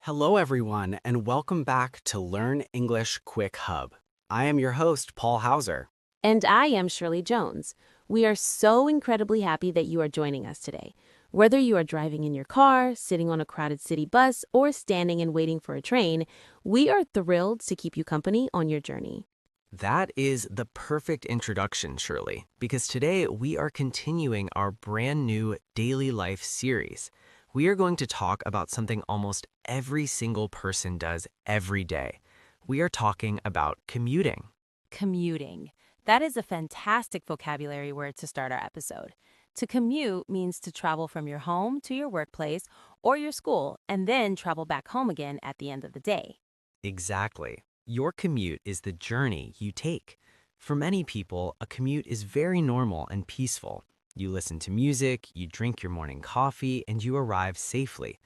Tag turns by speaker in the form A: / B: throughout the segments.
A: Hello, everyone, and welcome back to Learn English Quick Hub. I am your host, Paul Hauser.
B: And I am Shirley Jones. We are so incredibly happy that you are joining us today. Whether you are driving in your car, sitting on a crowded city bus, or standing and waiting for a train, we are thrilled to keep you company on your journey.
A: That is the perfect introduction, Shirley, because today we are continuing our brand new daily life series. We are going to talk about something almost every single person does every day. We are talking about commuting.
B: Commuting. That is a fantastic vocabulary word to start our episode. To commute means to travel from your home to your workplace or your school and then travel back home again at the end of the day.
A: Exactly. Your commute is the journey you take. For many people, a commute is very normal and peaceful. You listen to music, you drink your morning coffee, and you arrive safely.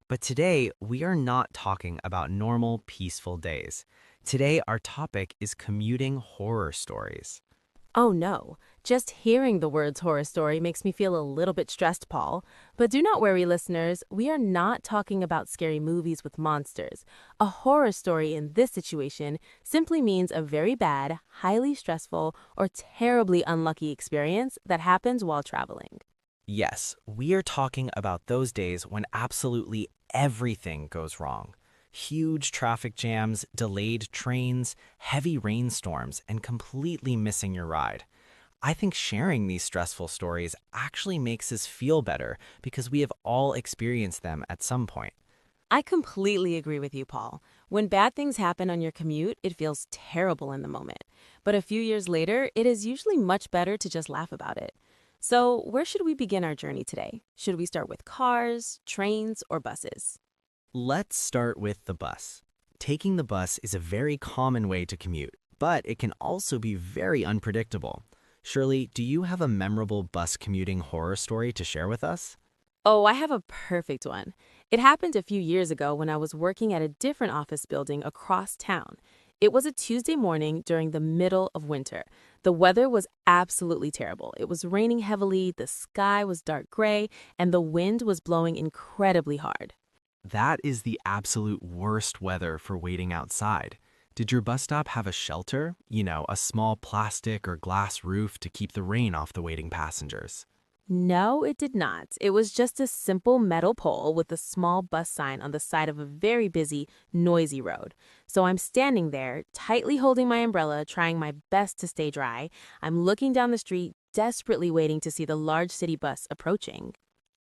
A: But today, we are not talking about normal, peaceful days. Today, our topic is commuting horror stories.
B: Oh no, just hearing the words horror story makes me feel a little bit stressed, Paul. But do not worry, listeners, we are not talking about scary movies with monsters. A horror story in this situation simply means a very bad, highly stressful, or terribly unlucky experience that happens while traveling.
A: Yes, we are talking about those days when absolutely everything goes wrong. Huge traffic jams, delayed trains, heavy rainstorms, and completely missing your ride. I think sharing these stressful stories actually makes us feel better because we have all experienced them at some point.
B: I completely agree with you, Paul. When bad things happen on your commute, it feels terrible in the moment. But a few years later, it is usually much better to just laugh about it. So, where should we begin our journey today? Should we start with cars, trains, or buses?
A: Let's start with the bus. Taking the bus is a very common way to commute, but it can also be very unpredictable. Shirley, do you have a memorable bus commuting horror story to share with us?
B: Oh, I have a perfect one. It happened a few years ago when I was working at a different office building across town. It was a Tuesday morning during the middle of winter. The weather was absolutely terrible. It was raining heavily, the sky was dark gray, and the wind was blowing incredibly hard.
A: That is the absolute worst weather for waiting outside. Did your bus stop have a shelter? A small plastic or glass roof to keep the rain off the waiting passengers.
B: No, it did not. It was just a simple metal pole with a small bus sign on the side of a very busy, noisy road. So I'm standing there, tightly holding my umbrella, trying my best to stay dry. I'm looking down the street, desperately waiting to see the large city bus approaching.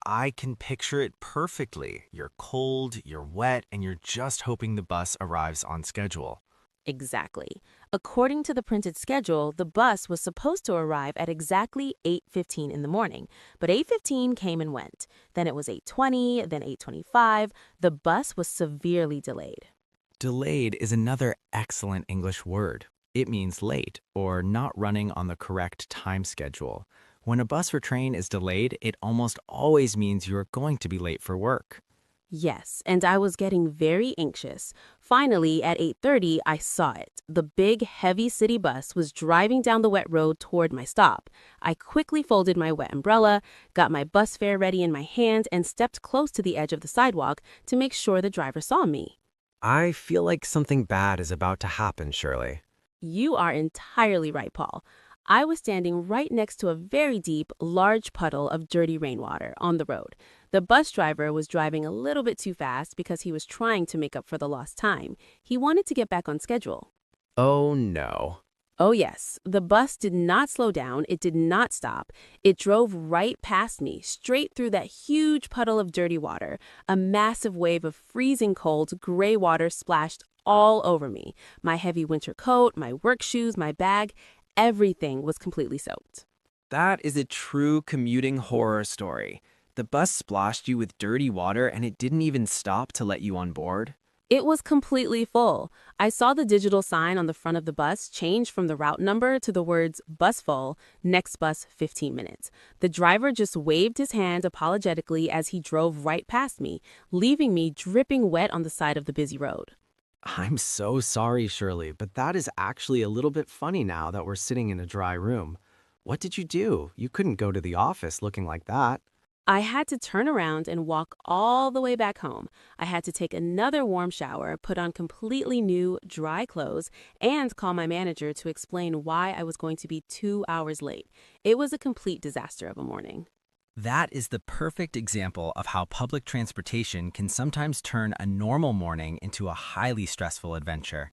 A: I can picture it perfectly. You're cold, you're wet, and you're just hoping the bus arrives on schedule.
B: Exactly. According to the printed schedule, the bus was supposed to arrive at exactly 8:15 in the morning, but 8:15 came and went. Then it was 8:20, then 8:25. The bus was severely delayed.
A: Delayed is another excellent English word. It means late or not running on the correct time schedule. When a bus or train is delayed, it almost always means you're going to be late for work.
B: Yes, and I was getting very anxious. Finally, at 8:30, I saw it. The big, heavy city bus was driving down the wet road toward my stop. I quickly folded my wet umbrella, got my bus fare ready in my hand, and stepped close to the edge of the sidewalk to make sure the driver saw me.
A: I feel like something bad is about to happen, Shirley.
B: You are entirely right, Paul. I was standing right next to a very deep, large puddle of dirty rainwater on the road. The bus driver was driving a little bit too fast because he was trying to make up for the lost time. He wanted to get back on schedule.
A: Oh no.
B: Oh, yes, the bus did not slow down. It did not stop. It drove right past me, straight through that huge puddle of dirty water. A massive wave of freezing cold, gray water splashed all over me. My heavy winter coat, my work shoes, my bag, everything was completely soaked.
A: That is a true commuting horror story. The bus splashed you with dirty water and it didn't even stop to let you on board?
B: It was completely full. I saw the digital sign on the front of the bus change from the route number to the words "bus full, next bus 15 minutes." The driver just waved his hand apologetically as he drove right past me, leaving me dripping wet on the side of the busy road.
A: I'm so sorry, Shirley, but that is actually a little bit funny now that we're sitting in a dry room. What did you do? You couldn't go to the office looking like that.
B: I had to turn around and walk all the way back home. I had to take another warm shower, put on completely new, dry clothes, and call my manager to explain why I was going to be 2 hours late. It was a complete disaster of a morning.
A: That is the perfect example of how public transportation can sometimes turn a normal morning into a highly stressful adventure.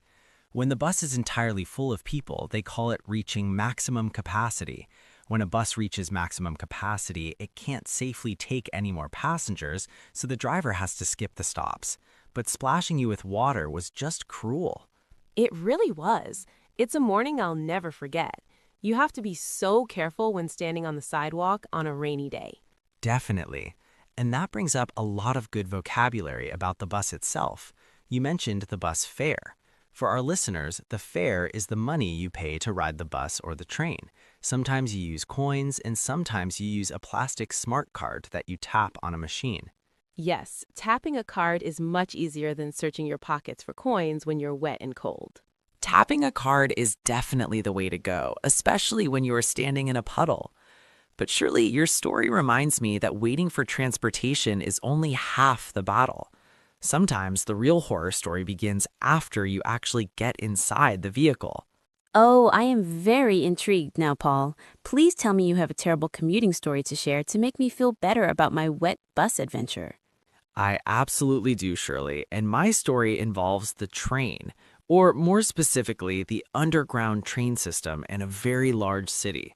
A: When the bus is entirely full of people, they call it reaching maximum capacity. When a bus reaches maximum capacity, it can't safely take any more passengers, so the driver has to skip the stops. But splashing you with water was just cruel.
B: It really was. It's a morning I'll never forget. You have to be so careful when standing on the sidewalk on a rainy day.
A: Definitely. And that brings up a lot of good vocabulary about the bus itself. You mentioned the bus fare. For our listeners, the fare is the money you pay to ride the bus or the train. Sometimes you use coins, and sometimes you use a plastic smart card that you tap on a machine.
B: Yes, tapping a card is much easier than searching your pockets for coins when you're wet and cold.
A: Tapping a card is definitely the way to go, especially when you are standing in a puddle. But surely your story reminds me that waiting for transportation is only half the battle. Sometimes the real horror story begins after you actually get inside the vehicle.
B: Oh, I am very intrigued now, Paul. Please tell me you have a terrible commuting story to share to make me feel better about my wet bus adventure.
A: I absolutely do, Shirley, and my story involves the train, or more specifically, the underground train system in a very large city.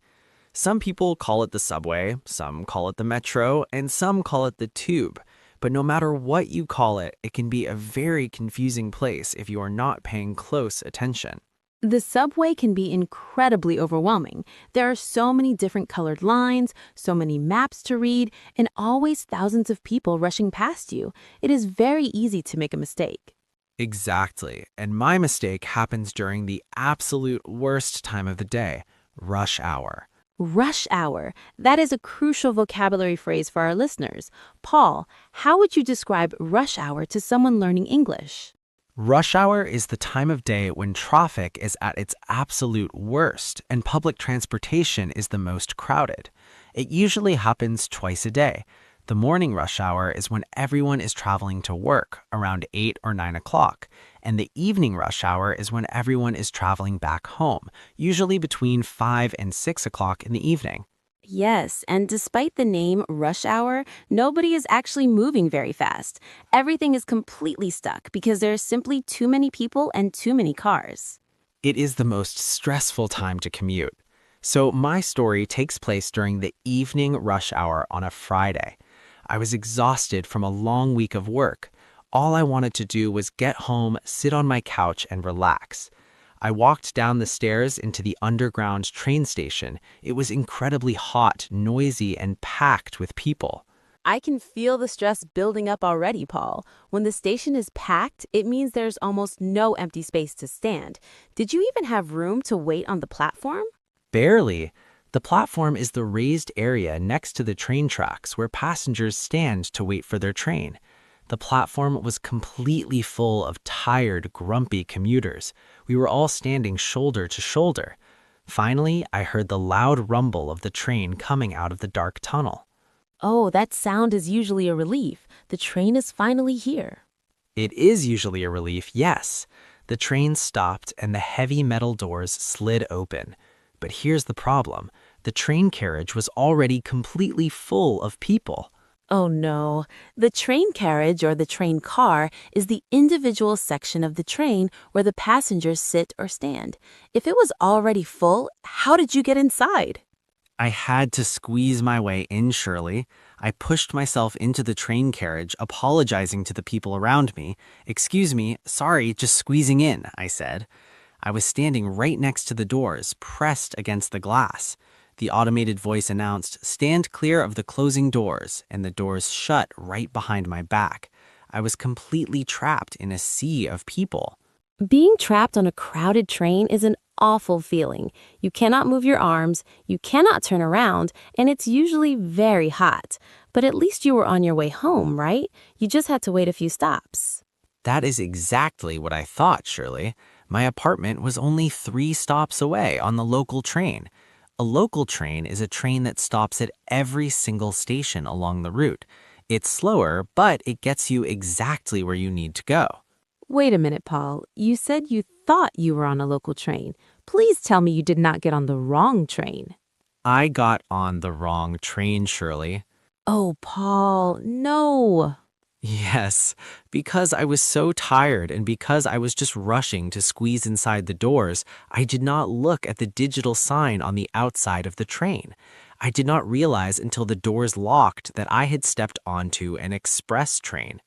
A: Some people call it the subway, some call it the metro, and some call it the tube. But no matter what you call it, it can be a very confusing place if you are not paying close attention.
B: The subway can be incredibly overwhelming. There are so many different colored lines, so many maps to read, and always thousands of people rushing past you. It is very easy to make a mistake.
A: Exactly, and my mistake happens during the absolute worst time of the day, rush hour.
B: Rush hour. That is a crucial vocabulary phrase for our listeners. Paul, how would you describe rush hour to someone learning English?
A: Rush hour is the time of day when traffic is at its absolute worst and public transportation is the most crowded. It usually happens twice a day. The morning rush hour is when everyone is traveling to work, around 8 or 9 o'clock, and the evening rush hour is when everyone is traveling back home, usually between 5 and 6 o'clock in the evening.
B: Yes, and despite the name rush hour, nobody is actually moving very fast. Everything is completely stuck because there are simply too many people and too many cars.
A: It is the most stressful time to commute. So my story takes place during the evening rush hour on a Friday. I was exhausted from a long week of work. All I wanted to do was get home, sit on my couch, and relax. I walked down the stairs into the underground train station. It was incredibly hot, noisy, and packed with people.
B: I can feel the stress building up already, Paul. When the station is packed, it means there's almost no empty space to stand. Did you even have room to wait on the platform?
A: Barely. The platform is the raised area next to the train tracks where passengers stand to wait for their train. The platform was completely full of tired, grumpy commuters. We were all standing shoulder to shoulder. Finally, I heard the loud rumble of the train coming out of the dark tunnel.
B: Oh, that sound is usually a relief. The train is finally here.
A: It is usually a relief, yes. The train stopped and the heavy metal doors slid open. But here's the problem. The train carriage was already completely full of people.
B: Oh no. The train carriage or the train car is the individual section of the train where the passengers sit or stand. If it was already full, how did you get inside?
A: I had to squeeze my way in, Shirley. I pushed myself into the train carriage, apologizing to the people around me. "Excuse me, sorry, just squeezing in," I said. I was standing right next to the doors, pressed against the glass. The automated voice announced, "Stand clear of the closing doors," and the doors shut right behind my back. I was completely trapped in a sea of people.
B: Being trapped on a crowded train is an awful feeling. You cannot move your arms, you cannot turn around, and it's usually very hot. But at least you were on your way home, right? You just had to wait a few stops.
A: That is exactly what I thought, Shirley. My apartment was only 3 stops away on the local train. A local train is a train that stops at every single station along the route. It's slower, but it gets you exactly where you need to go.
B: Wait a minute, Paul. You said you thought you were on a local train. Please tell me you did not get on the wrong train.
A: I got on the wrong train, Shirley.
B: Oh, Paul, no.
A: Yes, because I was so tired and because I was just rushing to squeeze inside the doors, I did not look at the digital sign on the outside of the train. I did not realize until the doors locked that I had stepped onto an express train.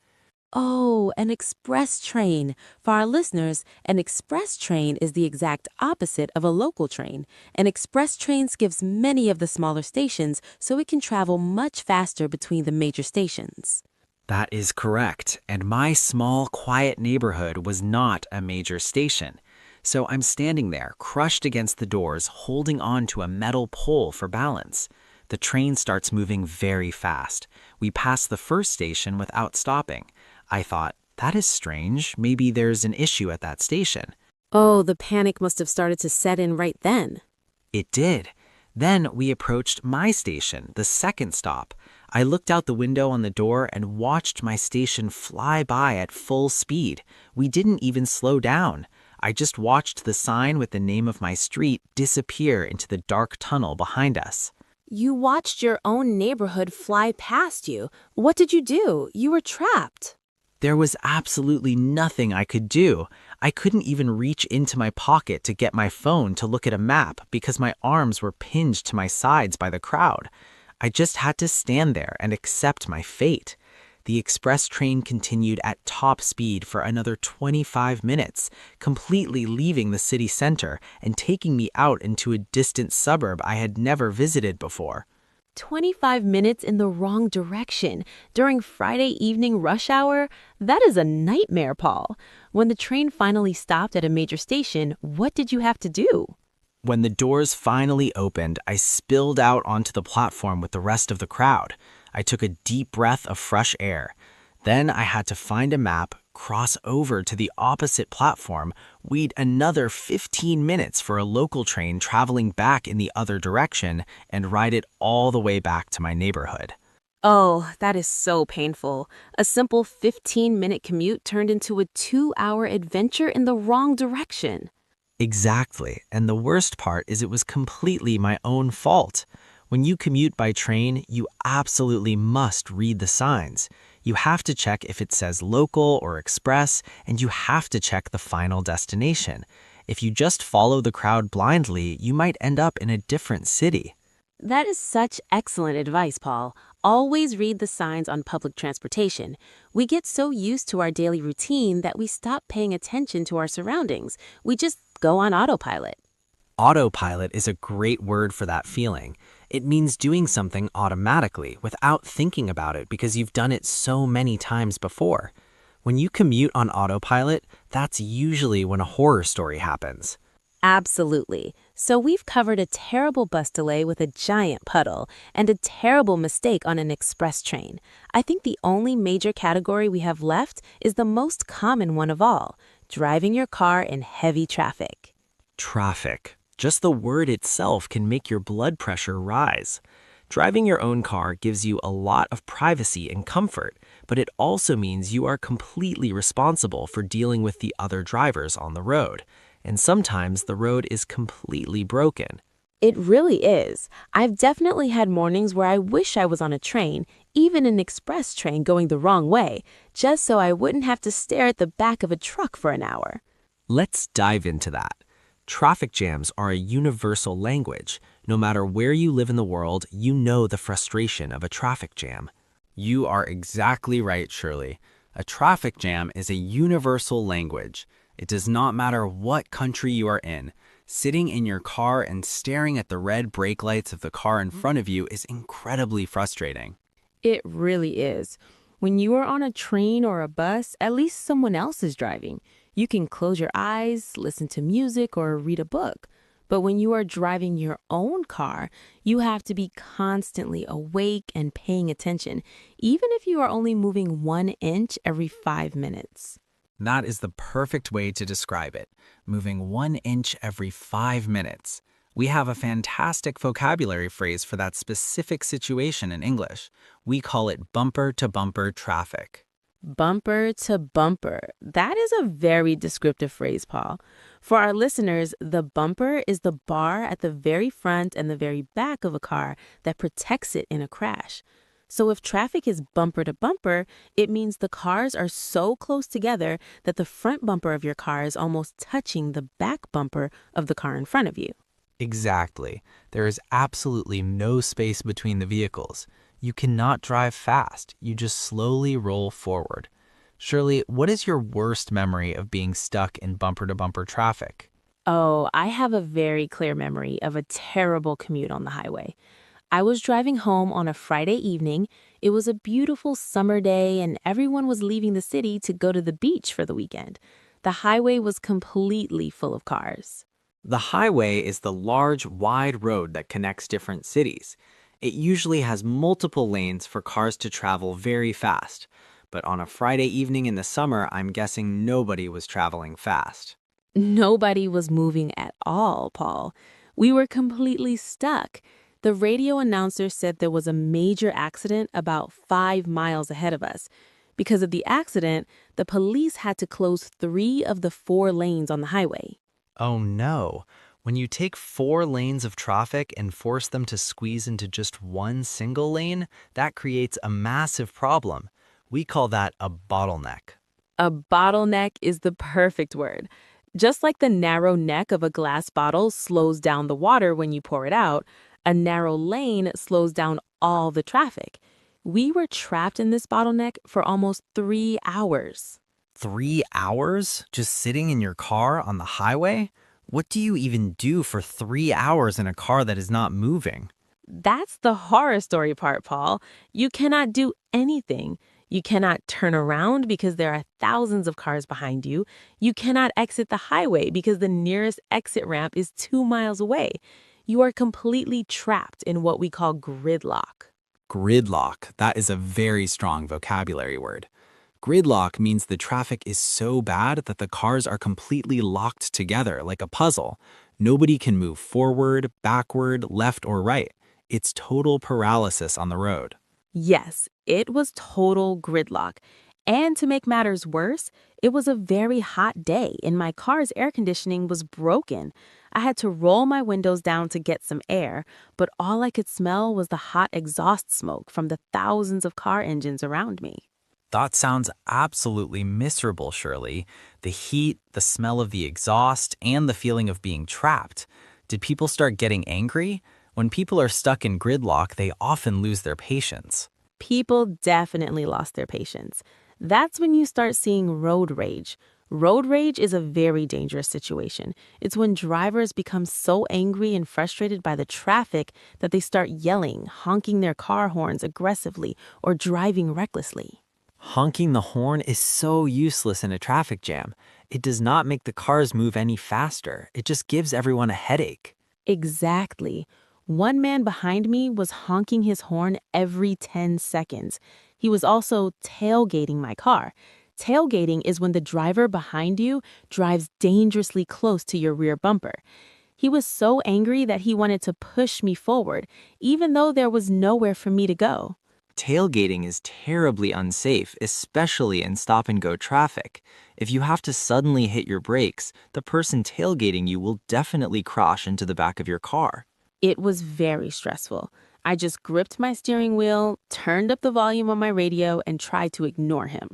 B: Oh, an express train. For our listeners, an express train is the exact opposite of a local train. An express train skips many of the smaller stations so it can travel much faster between the major stations.
A: That is correct, and my small, quiet neighborhood was not a major station. So I'm standing there, crushed against the doors, holding on to a metal pole for balance. The train starts moving very fast. We pass the first station without stopping. I thought, that is strange. Maybe there's an issue at that station.
B: Oh, the panic must have started to set in right then.
A: It did. Then we approached my station, the second stop. I looked out the window on the door and watched my station fly by at full speed. We didn't even slow down. I just watched the sign with the name of my street disappear into the dark tunnel behind us.
B: You watched your own neighborhood fly past you. What did you do? You were trapped.
A: There was absolutely nothing I could do. I couldn't even reach into my pocket to get my phone to look at a map because my arms were pinned to my sides by the crowd. I just had to stand there and accept my fate. The express train continued at top speed for another 25 minutes, completely leaving the city center and taking me out into a distant suburb I had never visited before.
B: 25 minutes in the wrong direction during Friday evening rush hour? That is a nightmare, Paul. When the train finally stopped at a major station, what did you have to do?
A: When the doors finally opened, I spilled out onto the platform with the rest of the crowd. I took a deep breath of fresh air. Then I had to find a map, cross over to the opposite platform, wait another 15 minutes for a local train traveling back in the other direction, and ride it all the way back to my neighborhood.
B: Oh, that is so painful. A simple 15-minute commute turned into a 2-hour adventure in the wrong direction.
A: Exactly, and the worst part is it was completely my own fault. When you commute by train, you absolutely must read the signs. You have to check if it says local or express, and you have to check the final destination. If you just follow the crowd blindly, you might end up in a different city.
B: That is such excellent advice, Paul. Always read the signs on public transportation. We get so used to our daily routine that we stop paying attention to our surroundings. We just go on autopilot.
A: Autopilot is a great word for that feeling. It means doing something automatically without thinking about it because you've done it so many times before. When you commute on autopilot, that's usually when a horror story happens.
B: Absolutely. So we've covered a terrible bus delay with a giant puddle and a terrible mistake on an express train. I think the only major category we have left is the most common one of all, driving your car in heavy traffic.
A: Traffic. Just the word itself can make your blood pressure rise. Driving your own car gives you a lot of privacy and comfort, but it also means you are completely responsible for dealing with the other drivers on the road. And sometimes the road is completely broken.
B: It really is. I've definitely had mornings where I wish I was on a train, even an express train going the wrong way, just so I wouldn't have to stare at the back of a truck for an hour.
A: Let's dive into that. Traffic jams are a universal language. No matter where you live in the world, you know the frustration of a traffic jam. You are exactly right, Shirley. A traffic jam is a universal language. It does not matter what country you are in. Sitting in your car and staring at the red brake lights of the car in front of you is incredibly frustrating.
B: It really is. When you are on a train or a bus, at least someone else is driving. You can close your eyes, listen to music, or read a book. But when you are driving your own car, you have to be constantly awake and paying attention, even if you are only moving 1 inch every 5 minutes.
A: That is the perfect way to describe it, moving 1 inch every 5 minutes. We have a fantastic vocabulary phrase for that specific situation in English. We call it bumper-to-bumper traffic.
B: Bumper to bumper. That is a very descriptive phrase, Paul. For our listeners, the bumper is the bar at the very front and the very back of a car that protects it in a crash. So if traffic is bumper to bumper, it means the cars are so close together that the front bumper of your car is almost touching the back bumper of the car in front of you.
A: Exactly. There is absolutely no space between the vehicles. You cannot drive fast. You just slowly roll forward. Shirley, what is your worst memory of being stuck in bumper-to-bumper traffic?
B: Oh, I have a very clear memory of a terrible commute on the highway. I was driving home on a Friday evening. It was a beautiful summer day, and everyone was leaving the city to go to the beach for the weekend. The highway was completely full of cars.
A: The highway is the large, wide road that connects different cities. It usually has multiple lanes for cars to travel very fast. But on a Friday evening in the summer, I'm guessing nobody was traveling fast.
B: Nobody was moving at all, Paul. We were completely stuck. The radio announcer said there was a major accident about 5 miles ahead of us. Because of the accident, the police had to close 3 of the 4 lanes on the highway.
A: Oh no. When you take 4 lanes of traffic and force them to squeeze into just one single lane, that creates a massive problem. We call that a bottleneck.
B: A bottleneck is the perfect word. Just like the narrow neck of a glass bottle slows down the water when you pour it out, a narrow lane slows down all the traffic. We were trapped in this bottleneck for almost 3 hours.
A: 3 hours just sitting in your car on the highway? What do you even do for 3 hours in a car that is not moving?
B: That's the horror story part, Paul. You cannot do anything. You cannot turn around because there are thousands of cars behind you. You cannot exit the highway because the nearest exit ramp is 2 miles away. You are completely trapped in what we call gridlock.
A: Gridlock, that is a very strong vocabulary word. Gridlock means the traffic is so bad that the cars are completely locked together like a puzzle. Nobody can move forward, backward, left, or right. It's total paralysis on the road.
B: Yes, it was total gridlock. And to make matters worse, it was a very hot day and my car's air conditioning was broken. I had to roll my windows down to get some air, but all I could smell was the hot exhaust smoke from the thousands of car engines around me.
A: That sounds absolutely miserable, Shirley. The heat, the smell of the exhaust, and the feeling of being trapped. Did people start getting angry? When people are stuck in gridlock, they often lose their patience.
B: People definitely lost their patience. That's when you start seeing road rage. Road rage is a very dangerous situation. It's when drivers become so angry and frustrated by the traffic that they start yelling, honking their car horns aggressively, or driving recklessly.
A: Honking the horn is so useless in a traffic jam. It does not make the cars move any faster. It just gives everyone a headache.
B: Exactly. One man behind me was honking his horn every 10 seconds. He was also tailgating my car. Tailgating is when the driver behind you drives dangerously close to your rear bumper. He was so angry that he wanted to push me forward, even though there was nowhere for me to go.
A: Tailgating is terribly unsafe, especially in stop-and-go traffic. If you have to suddenly hit your brakes, the person tailgating you will definitely crash into the back of your car.
B: It was very stressful. I just gripped my steering wheel, turned up the volume on my radio, and tried to ignore him.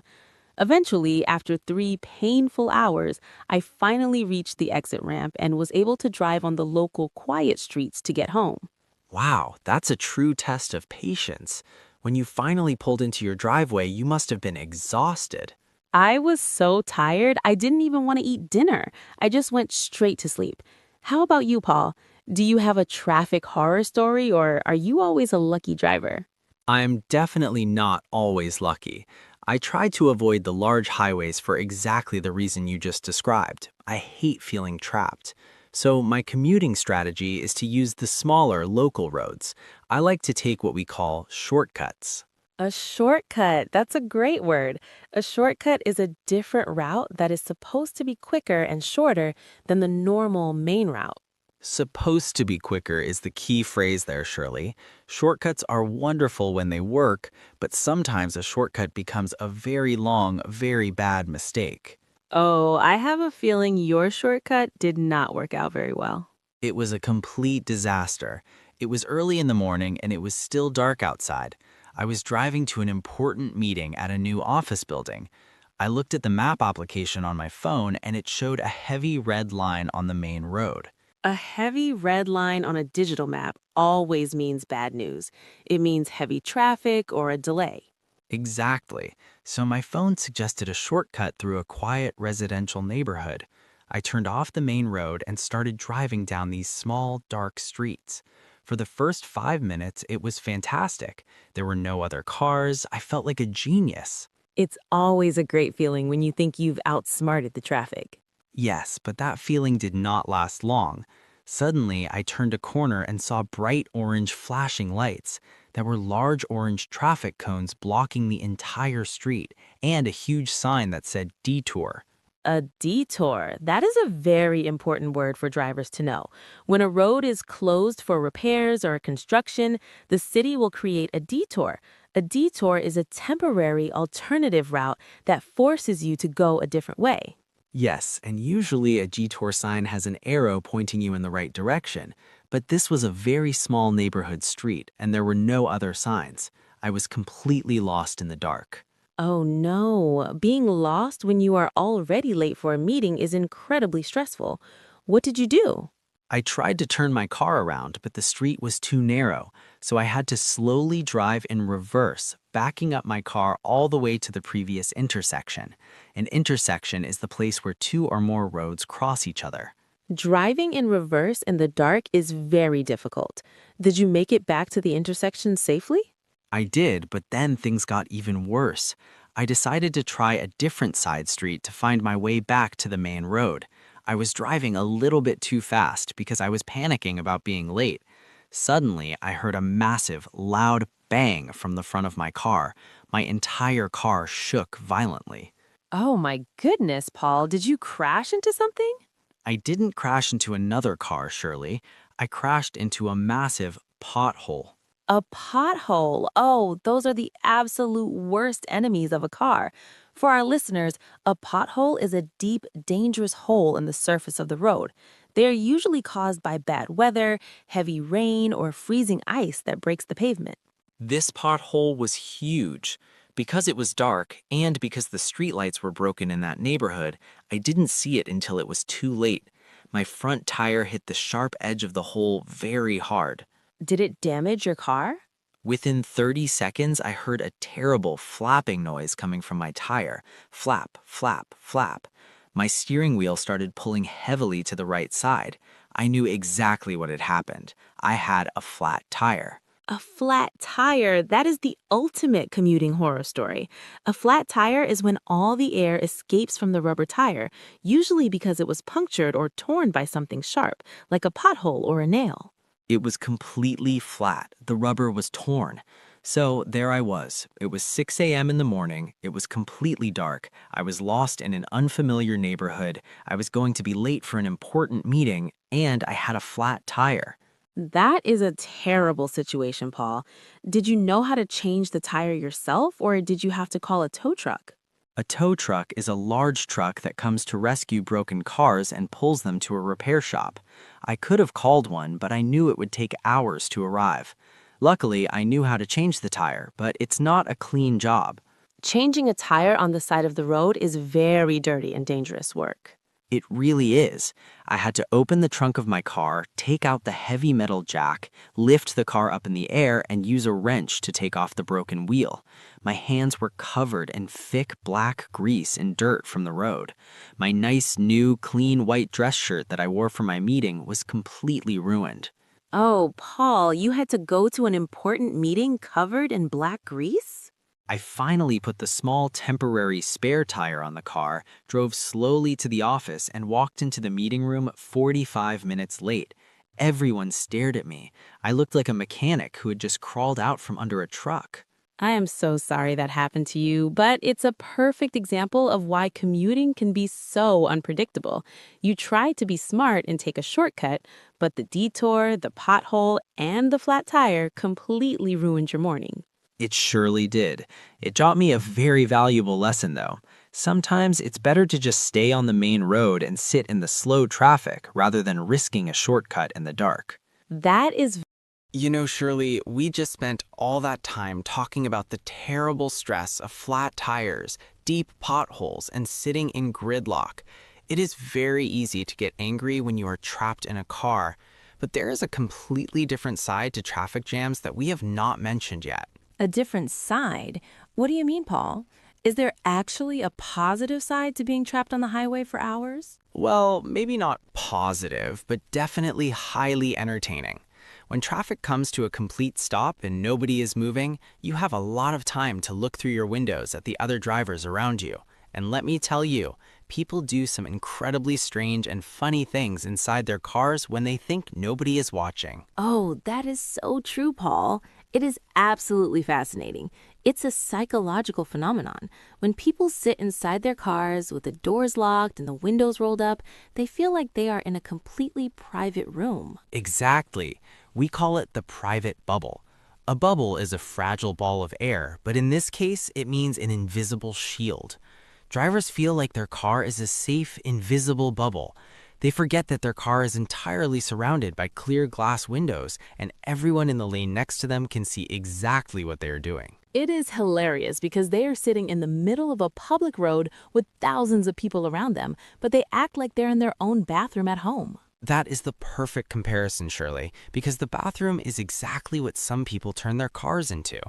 B: Eventually, after 3 painful hours, I finally reached the exit ramp and was able to drive on the local quiet streets to get home.
A: Wow, that's a true test of patience. When you finally pulled into your driveway, you must have been exhausted.
B: I was so tired, I didn't even want to eat dinner. I just went straight to sleep. How about you, Paul? Do you have a traffic horror story, or are you always a lucky driver?
A: I'm definitely not always lucky. I try to avoid the large highways for exactly the reason you just described. I hate feeling trapped. So my commuting strategy is to use the smaller local roads. I like to take what we call shortcuts.
B: A shortcut, that's a great word. A shortcut is a different route that is supposed to be quicker and shorter than the normal main route.
A: Supposed to be quicker is the key phrase there, Shirley. Shortcuts are wonderful when they work, but sometimes a shortcut becomes a very long, very bad mistake.
B: Oh, I have a feeling your shortcut did not work out very well.
A: It was a complete disaster. It was early in the morning and it was still dark outside. I was driving to an important meeting at a new office building. I looked at the map application on my phone and it showed a heavy red line on the main road.
B: A heavy red line on a digital map always means bad news. It means heavy traffic or a delay.
A: Exactly. So my phone suggested a shortcut through a quiet residential neighborhood. I turned off the main road and started driving down these small, dark streets. For the first 5 minutes, it was fantastic. There were no other cars. I felt like a genius.
B: It's always a great feeling when you think you've outsmarted the traffic.
A: Yes, but that feeling did not last long. Suddenly, I turned a corner and saw bright orange flashing lights. There were large orange traffic cones blocking the entire street and a huge sign that said detour.
B: A detour. That is a very important word for drivers to know. When a road is closed for repairs or construction, the city will create a detour. A detour is a temporary alternative route that forces you to go a different way.
A: Yes, and usually a detour sign has an arrow pointing you in the right direction. But this was a very small neighborhood street, and there were no other signs. I was completely lost in the dark.
B: Oh no, being lost when you are already late for a meeting is incredibly stressful. What did you do?
A: I tried to turn my car around, but the street was too narrow, so I had to slowly drive in reverse, backing up my car all the way to the previous intersection. An intersection is the place where two or more roads cross each other.
B: Driving in reverse in the dark is very difficult. Did you make it back to the intersection safely?
A: I did, but then things got even worse. I decided to try a different side street to find my way back to the main road. I was driving a little bit too fast because I was panicking about being late. Suddenly, I heard a massive, loud bang from the front of my car. My entire car shook violently.
B: Oh my goodness, Paul. Did you crash into something?
A: I didn't crash into another car, Shirley. I crashed into a massive pothole.
B: A pothole. Oh, those are the absolute worst enemies of a car. For our listeners, a pothole is a deep, dangerous hole in the surface of the road. They are usually caused by bad weather, heavy rain, or freezing ice that breaks the pavement.
A: This pothole was huge. Because it was dark and because the streetlights were broken in that neighborhood, I didn't see it until it was too late. My front tire hit the sharp edge of the hole very hard.
B: Did it damage your car?
A: Within 30 seconds, I heard a terrible flapping noise coming from my tire. Flap, flap, flap. My steering wheel started pulling heavily to the right side. I knew exactly what had happened. I had a flat tire.
B: A flat tire, that is the ultimate commuting horror story. A flat tire is when all the air escapes from the rubber tire, usually because it was punctured or torn by something sharp, like a pothole or a nail.
A: It was completely flat. The rubber was torn. So there I was. It was 6 a.m. in the morning. It was completely dark. I was lost in an unfamiliar neighborhood. I was going to be late for an important meeting, and I had a flat tire.
B: That is a terrible situation, Paul. Did you know how to change the tire yourself, or did you have to call a tow truck?
A: A tow truck is a large truck that comes to rescue broken cars and pulls them to a repair shop. I could have called one, but I knew it would take hours to arrive. Luckily, I knew how to change the tire, but it's not a clean job.
B: Changing a tire on the side of the road is very dirty and dangerous work.
A: It really is. I had to open the trunk of my car, take out the heavy metal jack, lift the car up in the air, and use a wrench to take off the broken wheel. My hands were covered in thick black grease and dirt from the road. My nice, new, clean white dress shirt that I wore for my meeting was completely ruined.
B: Oh, Paul, you had to go to an important meeting covered in black grease?
A: I finally put the small temporary spare tire on the car, drove slowly to the office, and walked into the meeting room 45 minutes late. Everyone stared at me. I looked like a mechanic who had just crawled out from under a truck.
B: I am so sorry that happened to you, but it's a perfect example of why commuting can be so unpredictable. You try to be smart and take a shortcut, but the detour, the pothole, and the flat tire completely ruined your morning.
A: It surely did. It taught me a very valuable lesson, though. Sometimes it's better to just stay on the main road and sit in the slow traffic rather than risking a shortcut in the dark.
B: That is
C: You know, Shirley, we just spent all that time talking about the terrible stress of flat tires, deep potholes, and sitting in gridlock. It is very easy to get angry when you are trapped in a car, but there is a completely different side to traffic jams that we have not mentioned yet.
B: a different side. What do you mean, Paul? Is there actually a positive side to being trapped on the highway for hours?
C: Well, maybe not positive, but definitely highly entertaining. When traffic comes to a complete stop and nobody is moving, you have a lot of time to look through your windows at the other drivers around you. And let me tell you, people do some incredibly strange and funny things inside their cars when they think nobody is watching.
B: Oh, that is so true, Paul. It is absolutely fascinating. It's a psychological phenomenon. When people sit inside their cars with the doors locked and the windows rolled up, they feel like they are in a completely private room.
C: Exactly. We call it the private bubble. A bubble is a fragile ball of air, but in this case, it means an invisible shield. Drivers feel like their car is a safe, invisible bubble. They forget that their car is entirely surrounded by clear glass windows, and everyone in the lane next to them can see exactly what they are doing.
B: It is hilarious because they are sitting in the middle of a public road with thousands of people around them, but they act like they're in their own bathroom at home.
C: That is the perfect comparison, Shirley, because the bathroom is exactly what some people turn their cars into.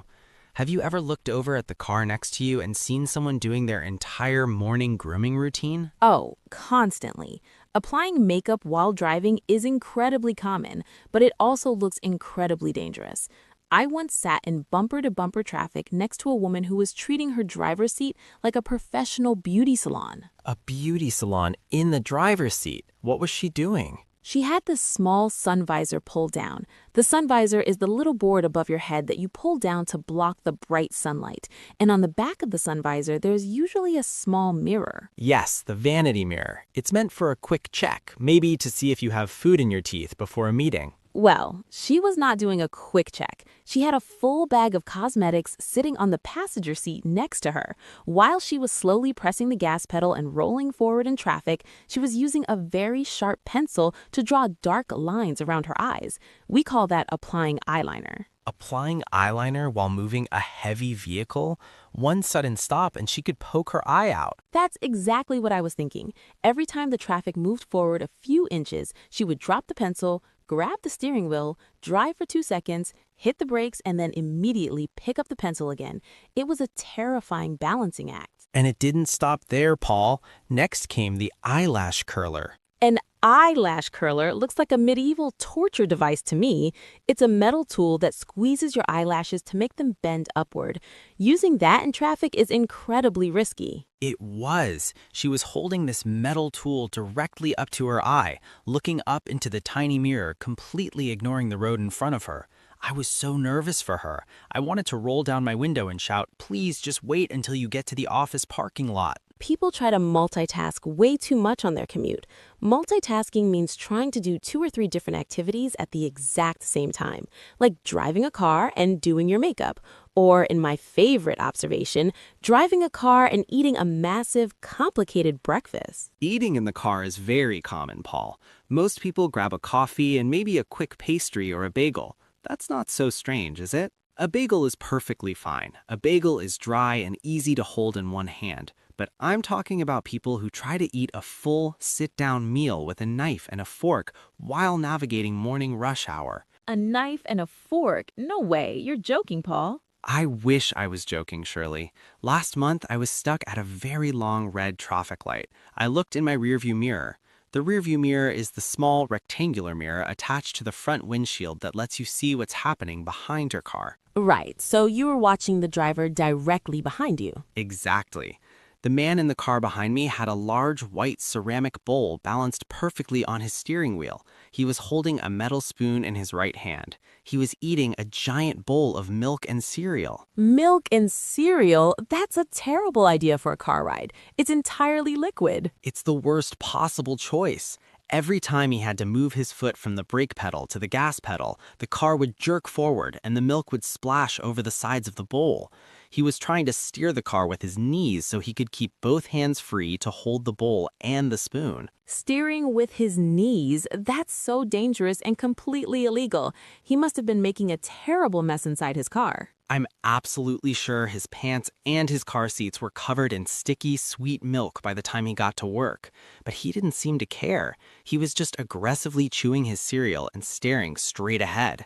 C: Have you ever looked over at the car next to you and seen someone doing their entire morning grooming routine?
B: Oh, constantly. Applying makeup while driving is incredibly common, but it also looks incredibly dangerous. I once sat in bumper-to-bumper traffic next to a woman who was treating her driver's seat like a professional beauty salon.
C: A beauty salon in the driver's seat. What was she doing?
B: She had the small sun visor pulled down. The sun visor is the little board above your head that you pull down to block the bright sunlight. And on the back of the sun visor, there's usually a small mirror.
C: Yes, the vanity mirror. It's meant for a quick check, maybe to see if you have food in your teeth before a meeting.
B: Well, she was not doing a quick check. She had a full bag of cosmetics sitting on the passenger seat next to her. While she was slowly pressing the gas pedal and rolling forward in traffic, she was using a very sharp pencil to draw dark lines around her eyes. We call that applying eyeliner.
C: Applying eyeliner while moving a heavy vehicle? One sudden stop and she could poke her eye out.
B: That's exactly what I was thinking. Every time the traffic moved forward a few inches, she would drop the pencil, grab the steering wheel, drive for 2 seconds, hit the brakes, and then immediately pick up the pencil again. It was a terrifying balancing act.
C: And it didn't stop there, Paul. Next came the eyelash curler.
B: An eyelash curler looks like a medieval torture device to me. It's a metal tool that squeezes your eyelashes to make them bend upward. Using that in traffic is incredibly risky.
C: It was. She was holding this metal tool directly up to her eye, looking up into the tiny mirror, completely ignoring the road in front of her. I was so nervous for her. I wanted to roll down my window and shout, "Please just wait until you get to the office parking lot."
B: People try to multitask way too much on their commute. Multitasking means trying to do 2 or 3 different activities at the exact same time, like driving a car and doing your makeup. Or, in my favorite observation, driving a car and eating a massive, complicated breakfast.
C: Eating in the car is very common, Paul. Most people grab a coffee and maybe a quick pastry or a bagel. That's not so strange, is it? A bagel is perfectly fine. A bagel is dry and easy to hold in one hand. But I'm talking about people who try to eat a full, sit-down meal with a knife and a fork while navigating morning rush hour.
B: A knife and a fork? No way. You're joking, Paul.
C: I wish I was joking, Shirley. Last month, I was stuck at a very long red traffic light. I looked in my rearview mirror. The rearview mirror is the small rectangular mirror attached to the front windshield that lets you see what's happening behind your car.
B: Right, so you were watching the driver directly behind you.
C: Exactly. The man in the car behind me had a large white ceramic bowl balanced perfectly on his steering wheel. He was holding a metal spoon in his right hand. He was eating a giant bowl of milk and cereal.
B: Milk and cereal? That's a terrible idea for a car ride. It's entirely liquid.
C: It's the worst possible choice. Every time he had to move his foot from the brake pedal to the gas pedal, the car would jerk forward and the milk would splash over the sides of the bowl. He was trying to steer the car with his knees so he could keep both hands free to hold the bowl and the spoon.
B: Steering with his knees? That's so dangerous and completely illegal. He must have been making a terrible mess inside his car.
C: I'm absolutely sure his pants and his car seats were covered in sticky, sweet milk by the time he got to work. But he didn't seem to care. He was just aggressively chewing his cereal and staring straight ahead.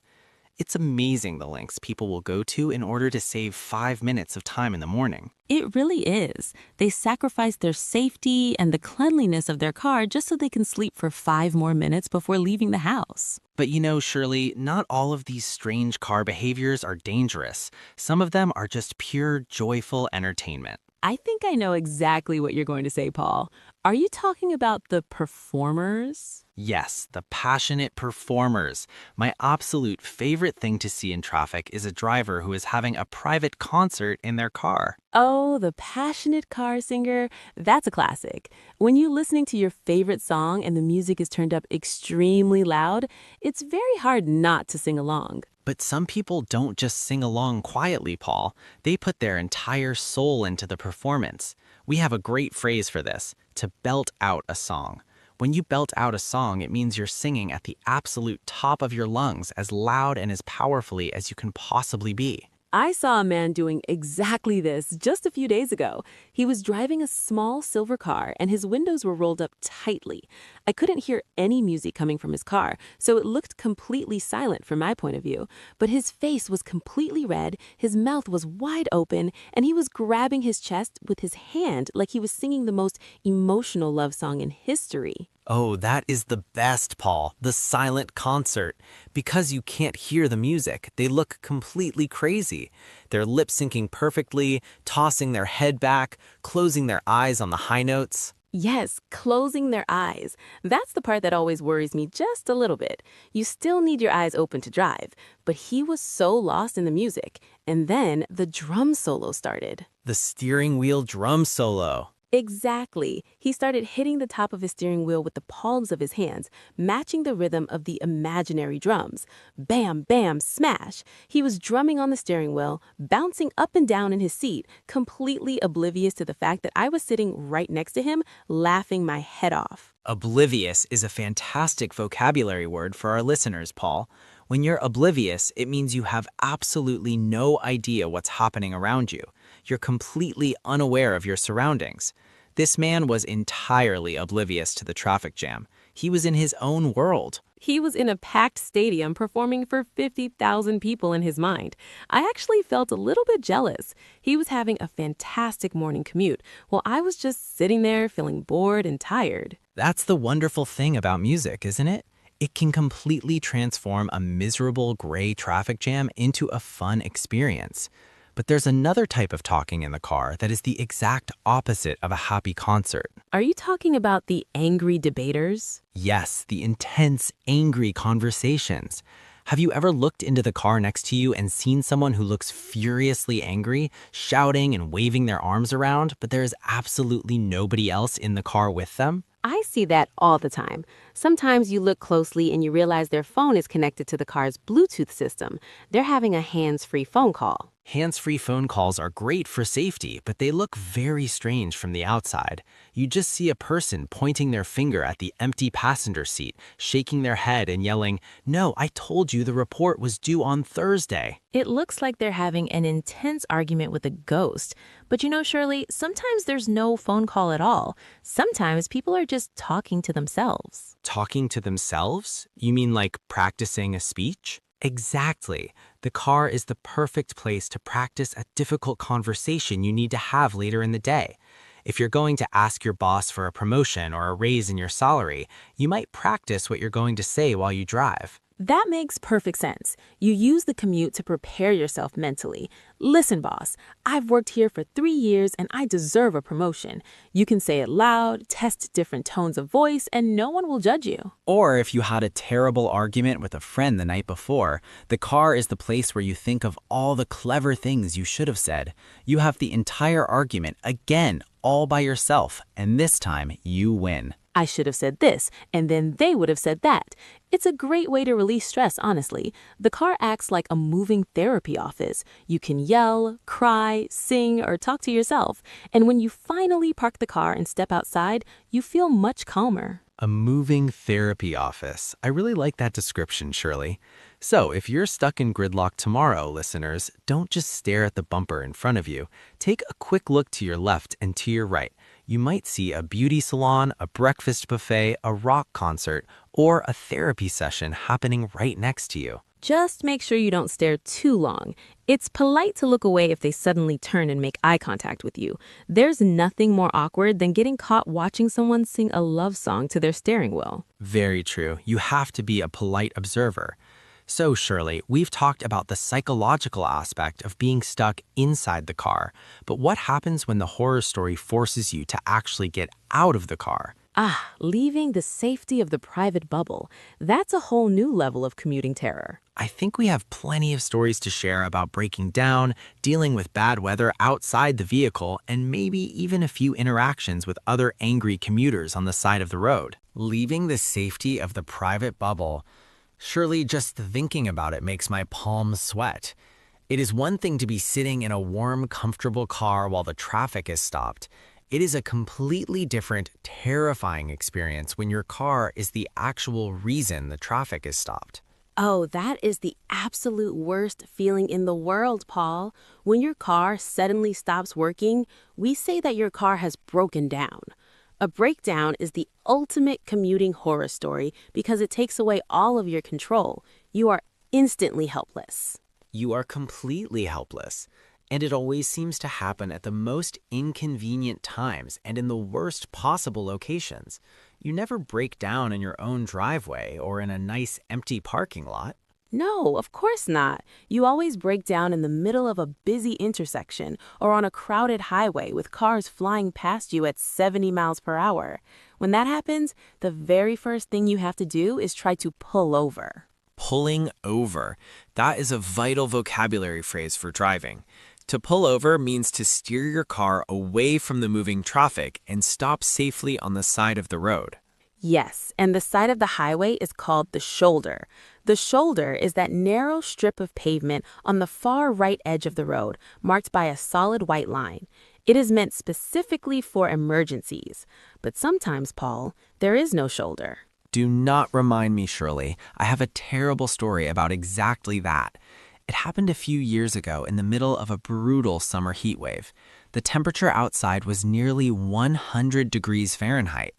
C: It's amazing the lengths people will go to in order to save 5 minutes of time in the morning.
B: It really is. They sacrifice their safety and the cleanliness of their car just so they can sleep for 5 more minutes before leaving the house.
C: But you know, Shirley, not all of these strange car behaviors are dangerous. Some of them are just pure, joyful entertainment.
B: I think I know exactly what you're going to say, Paul. Are you talking about the performers?
C: Yes, the passionate performers. My absolute favorite thing to see in traffic is a driver who is having a private concert in their car.
B: Oh, the passionate car singer. That's a classic. When you're listening to your favorite song and the music is turned up extremely loud, it's very hard not to sing along.
C: But some people don't just sing along quietly, Paul. They put their entire soul into the performance. We have a great phrase for this, to belt out a song. When you belt out a song, it means you're singing at the absolute top of your lungs, as loud and as powerfully as you can possibly be.
B: I saw a man doing exactly this just a few days ago. He was driving a small silver car and his windows were rolled up tightly. I couldn't hear any music coming from his car, so it looked completely silent from my point of view. But his face was completely red, his mouth was wide open, and he was grabbing his chest with his hand like he was singing the most emotional love song in history.
A: Oh, that is the best, Paul, the silent concert. Because you can't hear the music, they look completely crazy. They're lip-syncing perfectly, tossing their head back, closing their eyes on the high notes.
B: Yes, closing their eyes. That's the part that always worries me just a little bit. You still need your eyes open to drive, but he was so lost in the music. And then the drum solo started.
A: The steering wheel drum solo.
B: Exactly. He started hitting the top of his steering wheel with the palms of his hands, matching the rhythm of the imaginary drums. Bam, bam, smash. He was drumming on the steering wheel, bouncing up and down in his seat, completely oblivious to the fact that I was sitting right next to him, laughing my head off.
A: Oblivious is a fantastic vocabulary word for our listeners, Paul. When you're oblivious, it means you have absolutely no idea what's happening around you. You're completely unaware of your surroundings. This man was entirely oblivious to the traffic jam. He was in his own world.
B: He was in a packed stadium performing for 50,000 people in his mind. I actually felt a little bit jealous. He was having a fantastic morning commute, while I was just sitting there feeling bored and tired.
A: That's the wonderful thing about music, isn't it? It can completely transform a miserable gray traffic jam into a fun experience. But there's another type of talking in the car that is the exact opposite of a happy concert.
B: Are you talking about the angry debaters?
A: Yes, the intense, angry conversations. Have you ever looked into the car next to you and seen someone who looks furiously angry, shouting and waving their arms around, but there is absolutely nobody else in the car with them?
B: I see that all the time. Sometimes you look closely and you realize their phone is connected to the car's Bluetooth system. They're having a hands-free phone call.
A: Hands-free phone calls are great for safety, but they look very strange from the outside. You just see a person pointing their finger at the empty passenger seat, shaking their head and yelling, "No, I told you the report was due on Thursday."
B: It looks like they're having an intense argument with a ghost. But you know, Shirley, sometimes there's no phone call at all. Sometimes people are just talking to themselves.
A: Talking to themselves? You mean like practicing a speech? Exactly. The car is the perfect place to practice a difficult conversation you need to have later in the day. If you're going to ask your boss for a promotion or a raise in your salary, you might practice what you're going to say while you drive.
B: That makes perfect sense. You use the commute to prepare yourself mentally. Listen, boss, I've worked here for 3 years and I deserve a promotion. You can say it loud, test different tones of voice, and no one will judge you.
A: Or if you had a terrible argument with a friend the night before, the car is the place where you think of all the clever things you should have said. You have the entire argument again, all by yourself, and this time you win.
B: I should have said this, and then they would have said that. It's a great way to release stress, honestly. The car acts like a moving therapy office. You can yell, cry, sing, or talk to yourself. And when you finally park the car and step outside, you feel much calmer.
A: A moving therapy office. I really like that description, Shirley. So, if you're stuck in gridlock tomorrow, listeners, don't just stare at the bumper in front of you. Take a quick look to your left and to your right. You might see a beauty salon, a breakfast buffet, a rock concert, or a therapy session happening right next to you.
B: Just make sure you don't stare too long. It's polite to look away if they suddenly turn and make eye contact with you. There's nothing more awkward than getting caught watching someone sing a love song to their steering wheel.
A: Very true. You have to be a polite observer. So, Shirley, we've talked about the psychological aspect of being stuck inside the car. But what happens when the horror story forces you to actually get out of the car?
B: Leaving the safety of the private bubble. That's a whole new level of commuting terror.
A: I think we have plenty of stories to share about breaking down, dealing with bad weather outside the vehicle, and maybe even a few interactions with other angry commuters on the side of the road. Leaving the safety of the private bubble. Surely just thinking about it makes my palms sweat. It is one thing to be sitting in a warm, comfortable car while the traffic is stopped. It is a completely different, terrifying experience when your car is the actual reason the traffic is stopped.
B: Oh, that is the absolute worst feeling in the world, Paul. When your car suddenly stops working, we say that your car has broken down. A breakdown is the ultimate commuting horror story because it takes away all of your control. You are instantly helpless.
A: You are completely helpless. And it always seems to happen at the most inconvenient times and in the worst possible locations. You never break down in your own driveway or in a nice empty parking lot.
B: No, of course not. You always break down in the middle of a busy intersection or on a crowded highway with cars flying past you at 70 miles per hour. When that happens, the very first thing you have to do is try to pull over.
A: Pulling over. That is a vital vocabulary phrase for driving. To pull over means to steer your car away from the moving traffic and stop safely on the side of the road.
B: Yes, and the side of the highway is called the shoulder. The shoulder is that narrow strip of pavement on the far right edge of the road, marked by a solid white line. It is meant specifically for emergencies. But sometimes, Paul, there is no shoulder.
A: Do not remind me, Shirley. I have a terrible story about exactly that. It happened a few years ago in the middle of a brutal summer heat wave. The temperature outside was nearly 100 degrees Fahrenheit.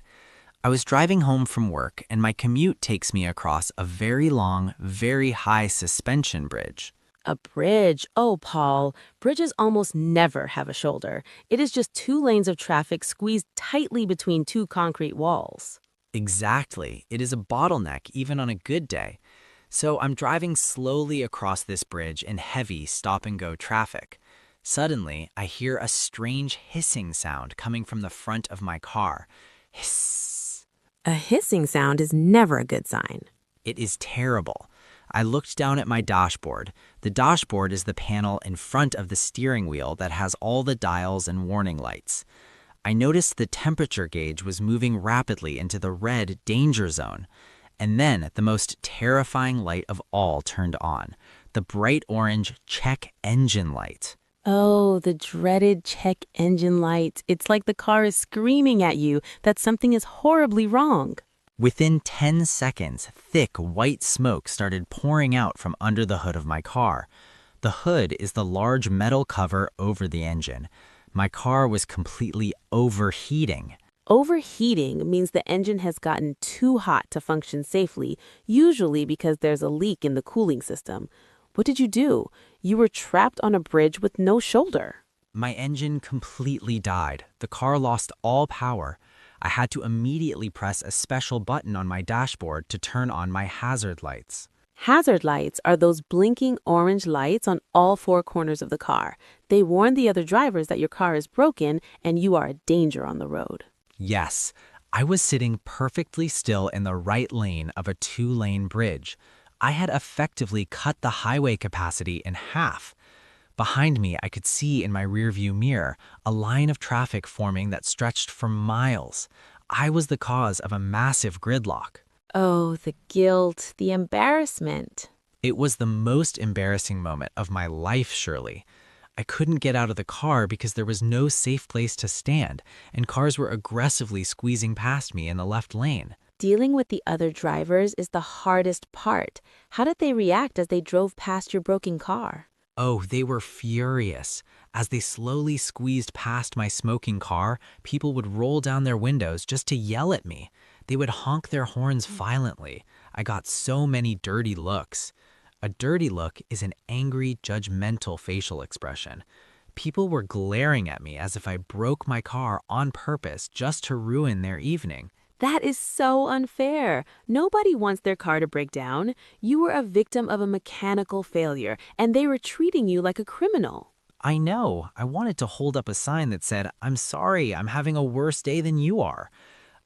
A: I was driving home from work, and my commute takes me across a very long, very high suspension bridge.
B: A bridge. Oh, Paul, bridges almost never have a shoulder. It is just 2 lanes of traffic squeezed tightly between 2 concrete walls.
A: Exactly. It is a bottleneck even on a good day. So I'm driving slowly across this bridge in heavy stop-and-go traffic. Suddenly, I hear a strange hissing sound coming from the front of my car. Hiss.
B: A hissing sound is never a good sign.
A: It is terrible. I looked down at my dashboard. The dashboard is the panel in front of the steering wheel that has all the dials and warning lights. I noticed the temperature gauge was moving rapidly into the red danger zone. And then the most terrifying light of all turned on, the bright orange check engine light.
B: Oh, the dreaded check engine light. It's like the car is screaming at you that something is horribly wrong.
A: Within 10 seconds, thick white smoke started pouring out from under the hood of my car. The hood is the large metal cover over the engine. My car was completely overheating.
B: Overheating means the engine has gotten too hot to function safely, usually because there's a leak in the cooling system. What did you do? You were trapped on a bridge with no shoulder.
A: My engine completely died. The car lost all power. I had to immediately press a special button on my dashboard to turn on my hazard lights.
B: Hazard lights are those blinking orange lights on all four corners of the car. They warn the other drivers that your car is broken and you are a danger on the road.
A: Yes, I was sitting perfectly still in the right lane of a two-lane bridge. I had effectively cut the highway capacity in half. Behind me, I could see in my rearview mirror a line of traffic forming that stretched for miles. I was the cause of a massive gridlock.
B: Oh, the guilt, the embarrassment.
A: It was the most embarrassing moment of my life, Shirley. I couldn't get out of the car because there was no safe place to stand, and cars were aggressively squeezing past me in the left lane.
B: Dealing with the other drivers is the hardest part. How did they react as they drove past your broken car?
A: Oh, they were furious. As they slowly squeezed past my smoking car, people would roll down their windows just to yell at me. They would honk their horns violently. I got so many dirty looks. A dirty look is an angry, judgmental facial expression. People were glaring at me as if I broke my car on purpose just to ruin their evening.
B: That is so unfair. Nobody wants their car to break down. You were a victim of a mechanical failure, and they were treating you like a criminal.
A: I know. I wanted to hold up a sign that said, "I'm sorry, I'm having a worse day than you are."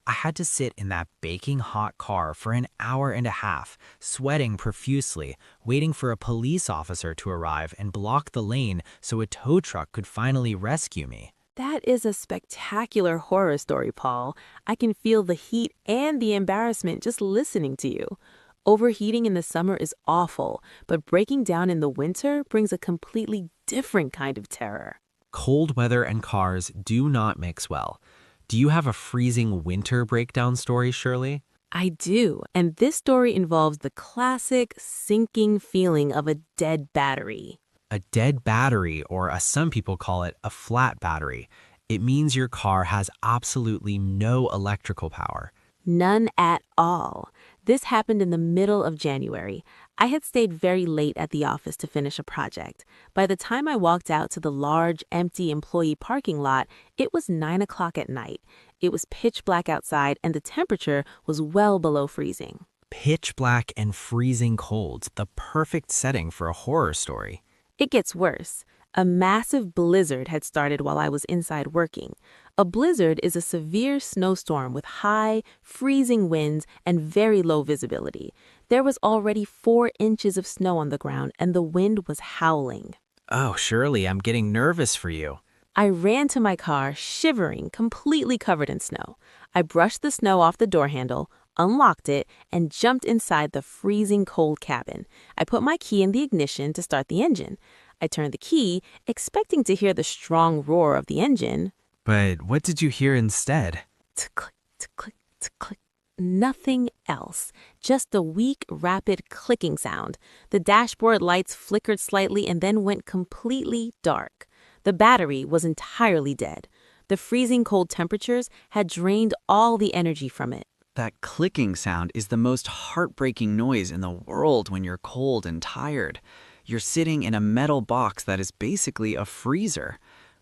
A: I had to sit in that baking hot car for an hour and a half, sweating profusely, waiting for a police officer to arrive and block the lane so a tow truck could finally rescue me.
B: That is a spectacular horror story, Paul. I can feel the heat and the embarrassment just listening to you. Overheating in the summer is awful, but breaking down in the winter brings a completely different kind of terror.
A: Cold weather and cars do not mix well. Do you have a freezing winter breakdown story, Shirley?
B: I do, and this story involves the classic sinking feeling of a dead battery.
A: A dead battery, or as some people call it, a flat battery. It means your car has absolutely no electrical power.
B: None at all. This happened in the middle of January. I had stayed very late at the office to finish a project. By the time I walked out to the large, empty employee parking lot, it was 9 o'clock at night. It was pitch black outside and the temperature was well below freezing.
A: Pitch black and freezing cold, the perfect setting for a horror story.
B: It gets worse. A massive blizzard had started while I was inside working. A blizzard is a severe snowstorm with high, freezing winds and very low visibility. There was already 4 inches of snow on the ground and the wind was howling.
A: Oh, Shirley, I'm getting nervous for you.
B: I ran to my car, shivering, completely covered in snow. I brushed the snow off the door handle, unlocked it, and jumped inside the freezing cold cabin. I put my key in the ignition to start the engine. I turned the key, expecting to hear the strong roar of the engine.
A: But what did you hear instead?
B: Click, click, click. Nothing else. Just a weak, rapid clicking sound. The dashboard lights flickered slightly and then went completely dark. The battery was entirely dead. The freezing cold temperatures had drained all the energy from it.
C: That clicking sound is the most heartbreaking noise in the world when you're cold and tired. You're sitting in a metal box that is basically a freezer.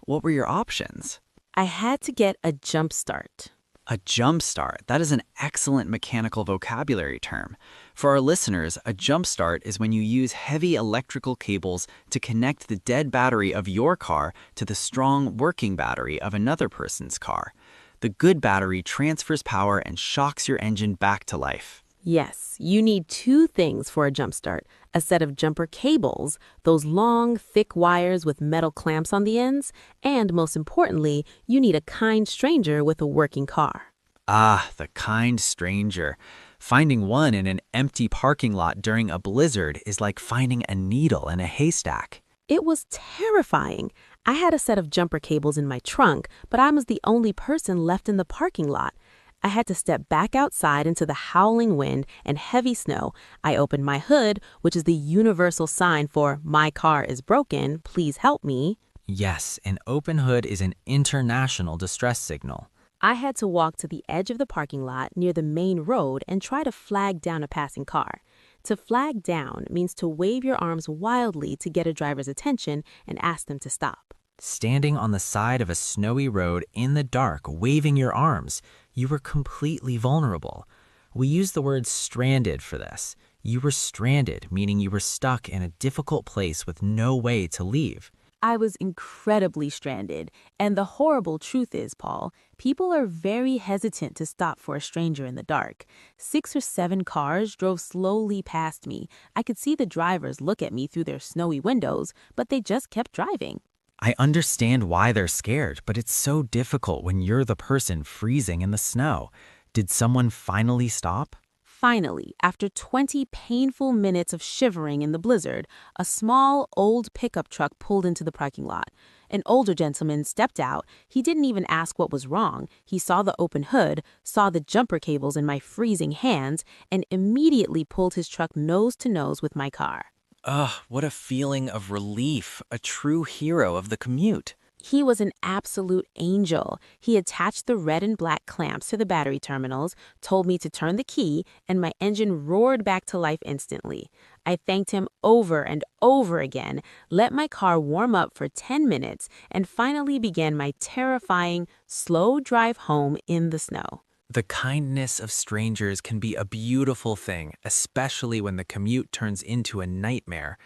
C: What were your options?
B: I had to get a jump start.
C: A jump start. That is an excellent mechanical vocabulary term. For our listeners, a jump start is when you use heavy electrical cables to connect the dead battery of your car to the strong working battery of another person's car. The good battery transfers power and shocks your engine back to life.
B: Yes, you need 2 things for a jump start. A set of jumper cables, those long, thick wires with metal clamps on the ends, and most importantly, you need a kind stranger with a working car.
A: Ah, the kind stranger. Finding one in an empty parking lot during a blizzard is like finding a needle in a haystack.
B: It was terrifying. I had a set of jumper cables in my trunk, but I was the only person left in the parking lot. I had to step back outside into the howling wind and heavy snow. I opened my hood, which is the universal sign for "my car is broken, please help me."
A: Yes, an open hood is an international distress signal.
B: I had to walk to the edge of the parking lot near the main road and try to flag down a passing car. To flag down means to wave your arms wildly to get a driver's attention and ask them to stop.
A: Standing on the side of a snowy road in the dark, waving your arms, you were completely vulnerable. We use the word stranded for this. You were stranded, meaning you were stuck in a difficult place with no way to leave.
B: I was incredibly stranded, and the horrible truth is, Paul, people are very hesitant to stop for a stranger in the dark. 6 or 7 cars drove slowly past me. I could see the drivers look at me through their snowy windows, but they just kept driving.
A: I understand why they're scared, but it's so difficult when you're the person freezing in the snow. Did someone finally stop?
B: Finally, after 20 painful minutes of shivering in the blizzard, a small, old pickup truck pulled into the parking lot. An older gentleman stepped out. He didn't even ask what was wrong. He saw the open hood, saw the jumper cables in my freezing hands, and immediately pulled his truck nose to nose with my car.
A: Ugh, what a feeling of relief, a true hero of the commute.
B: He was an absolute angel. He attached the red and black clamps to the battery terminals, told me to turn the key, and my engine roared back to life instantly. I thanked him over and over again, let my car warm up for 10 minutes, and finally began my terrifying, slow drive home in the snow.
A: The kindness of strangers can be a beautiful thing, especially when the commute turns into a nightmare.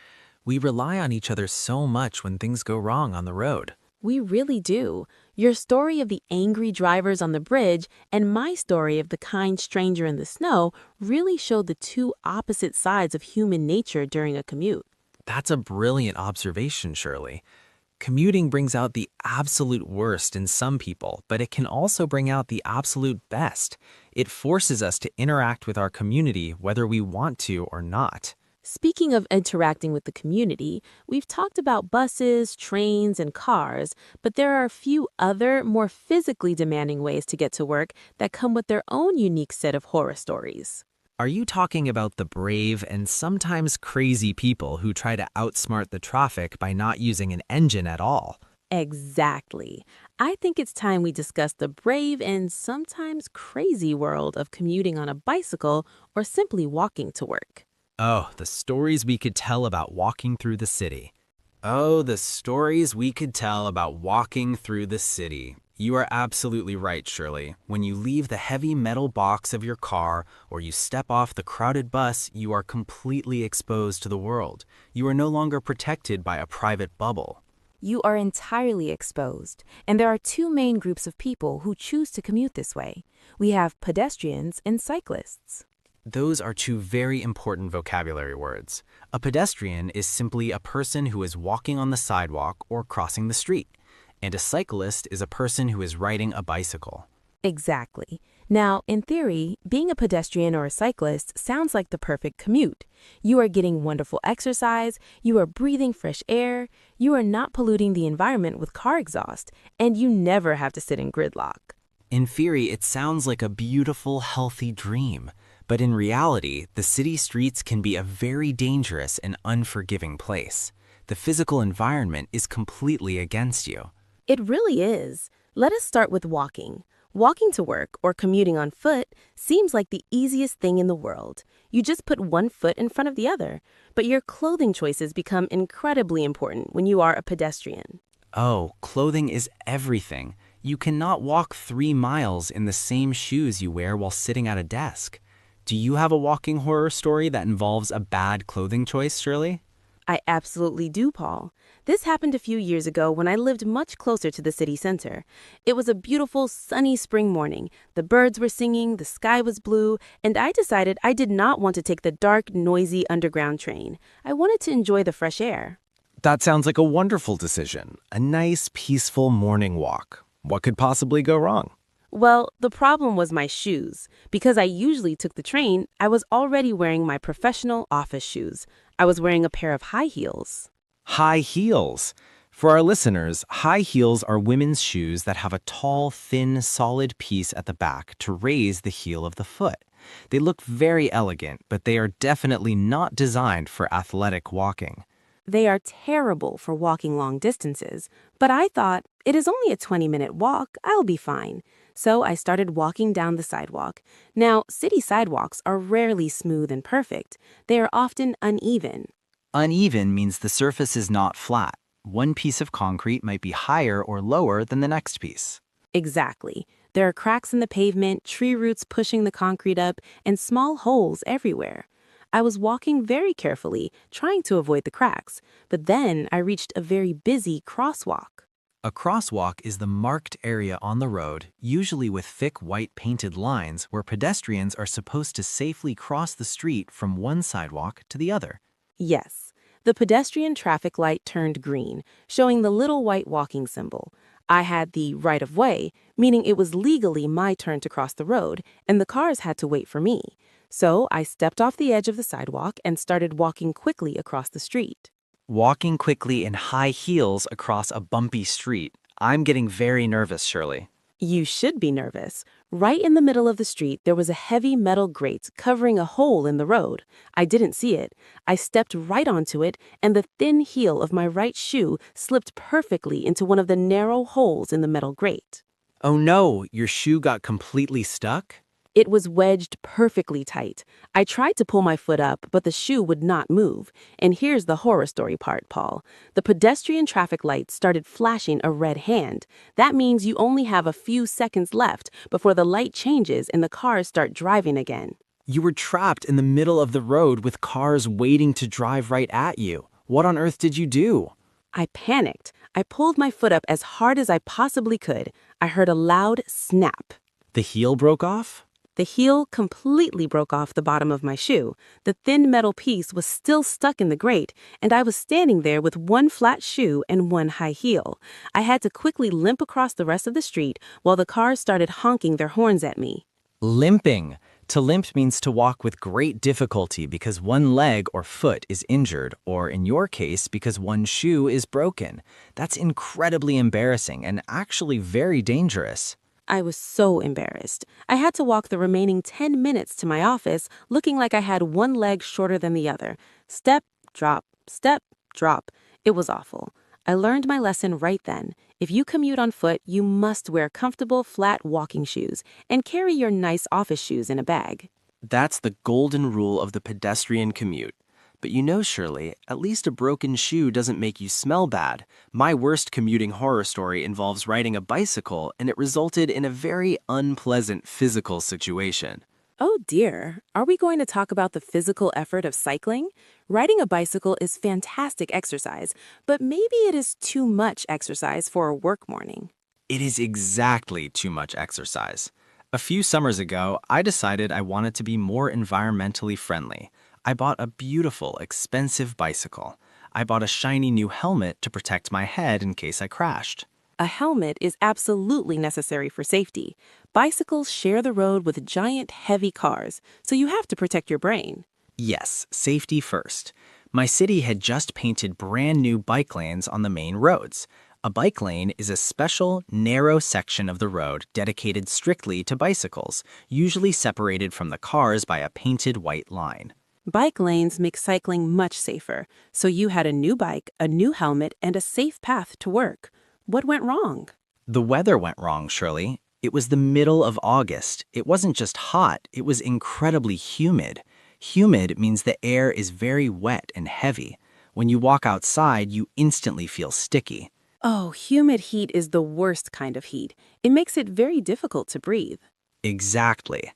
A: We rely on each other so much when things go wrong on the road.
B: We really do. Your story of the angry drivers on the bridge and my story of the kind stranger in the snow really showed the two opposite sides of human nature during a commute.
A: That's a brilliant observation, Shirley. Commuting brings out the absolute worst in some people, but it can also bring out the absolute best. It forces us to interact with our community whether we want to or not.
B: Speaking of interacting with the community, we've talked about buses, trains, and cars, but there are a few other, more physically demanding ways to get to work that come with their own unique set of horror stories.
A: Are you talking about the brave and sometimes crazy people who try to outsmart the traffic by not using an engine at all?
B: Exactly. I think it's time we discuss the brave and sometimes crazy world of commuting on a bicycle or simply walking to work.
A: Oh, the stories we could tell about walking through the city. Oh, the stories we could tell about walking through the city. You are absolutely right, Shirley. When you leave the heavy metal box of your car or you step off the crowded bus, you are completely exposed to the world. You are no longer protected by a private bubble.
D: You are entirely exposed, and there are two main groups of people who choose to commute this way. We have pedestrians and cyclists.
A: Those are two very important vocabulary words. A pedestrian is simply a person who is walking on the sidewalk or crossing the street, and a cyclist is a person who is riding a bicycle.
B: Exactly. Now, in theory, being a pedestrian or a cyclist sounds like the perfect commute. You are getting wonderful exercise, you are breathing fresh air, you are not polluting the environment with car exhaust, and you never have to sit in gridlock.
A: In theory, it sounds like a beautiful, healthy dream. But in reality, the city streets can be a very dangerous and unforgiving place. The physical environment is completely against you.
B: It really is. Let us start with walking. Walking to work or commuting on foot seems like the easiest thing in the world. You just put one foot in front of the other, but your clothing choices become incredibly important when you are a pedestrian.
A: Oh, clothing is everything. You cannot walk 3 miles in the same shoes you wear while sitting at a desk. Do you have a walking horror story that involves a bad clothing choice, Shirley?
B: I absolutely do, Paul. This happened a few years ago when I lived much closer to the city center. It was a beautiful, sunny spring morning. The birds were singing, the sky was blue, and I decided I did not want to take the dark, noisy underground train. I wanted to enjoy the fresh air.
C: That sounds like a wonderful decision. A nice, peaceful morning walk. What could possibly go wrong?
B: Well, the problem was my shoes. Because I usually took the train, I was already wearing my professional office shoes. I was wearing a pair of high heels.
C: High heels. For our listeners, high heels are women's shoes that have a tall, thin, solid piece at the back to raise the heel of the foot. They look very elegant, but they are definitely not designed for athletic walking.
B: They are terrible for walking long distances, but I thought, it is only a 20-minute walk, I'll be fine. So I started walking down the sidewalk. Now, city sidewalks are rarely smooth and perfect. They are often uneven.
A: Uneven means the surface is not flat. One piece of concrete might be higher or lower than the next piece.
B: Exactly. There are cracks in the pavement, tree roots pushing the concrete up, and small holes everywhere. I was walking very carefully, trying to avoid the cracks, but then I reached a very busy crosswalk.
A: A crosswalk is the marked area on the road, usually with thick white painted lines where pedestrians are supposed to safely cross the street from one sidewalk to the other.
B: Yes, the pedestrian traffic light turned green, showing the little white walking symbol. I had the right of way, meaning it was legally my turn to cross the road, and the cars had to wait for me. So I stepped off the edge of the sidewalk and started walking quickly across the street.
A: Walking quickly in high heels across a bumpy street. I'm getting very nervous, Shirley.
B: You should be nervous. Right in the middle of the street, there was a heavy metal grate covering a hole in the road. I didn't see it. I stepped right onto it, and the thin heel of my right shoe slipped perfectly into one of the narrow holes in the metal grate.
A: Oh no, your shoe got completely stuck?
B: It was wedged perfectly tight. I tried to pull my foot up, but the shoe would not move. And here's the horror story part, Paul. The pedestrian traffic light started flashing a red hand. That means you only have a few seconds left before the light changes and the cars start driving again.
A: You were trapped in the middle of the road with cars waiting to drive right at you. What on earth did you do?
B: I panicked. I pulled my foot up as hard as I possibly could. I heard a loud snap.
A: The heel broke off?
B: The heel completely broke off the bottom of my shoe. The thin metal piece was still stuck in the grate, and I was standing there with one flat shoe and one high heel. I had to quickly limp across the rest of the street while the cars started honking their horns at me.
A: Limping. To limp means to walk with great difficulty because one leg or foot is injured, or in your case, because one shoe is broken. That's incredibly embarrassing and actually very dangerous.
B: I was so embarrassed. I had to walk the remaining 10 minutes to my office looking like I had one leg shorter than the other. Step, drop, step, drop. It was awful. I learned my lesson right then. If you commute on foot, you must wear comfortable, flat walking shoes and carry your nice office shoes in a bag.
C: That's the golden rule of the pedestrian commute. But you know, Shirley, at least a broken shoe doesn't make you smell bad. My worst commuting horror story involves riding a bicycle, and it resulted in a very unpleasant physical situation.
B: Oh dear, are we going to talk about the physical effort of cycling? Riding a bicycle is fantastic exercise, but maybe it is too much exercise for a work morning.
A: It is exactly too much exercise. A few summers ago, I decided I wanted to be more environmentally friendly. I bought a beautiful, expensive bicycle. I bought a shiny new helmet to protect my head in case I crashed.
B: A helmet is absolutely necessary for safety. Bicycles share the road with giant, heavy cars, so you have to protect your brain.
A: Yes, safety first. My city had just painted brand new bike lanes on the main roads. A bike lane is a special, narrow section of the road dedicated strictly to bicycles, usually separated from the cars by a painted white line.
B: Bike lanes make cycling much safer, so you had a new bike, a new helmet, and a safe path to work. What went wrong?
A: The weather went wrong, Shirley. It was the middle of August. It wasn't just hot, it was incredibly humid. Humid means the air is very wet and heavy. When you walk outside, you instantly feel sticky.
B: Oh, humid heat is the worst kind of heat. It makes it very difficult to breathe.
A: Exactly.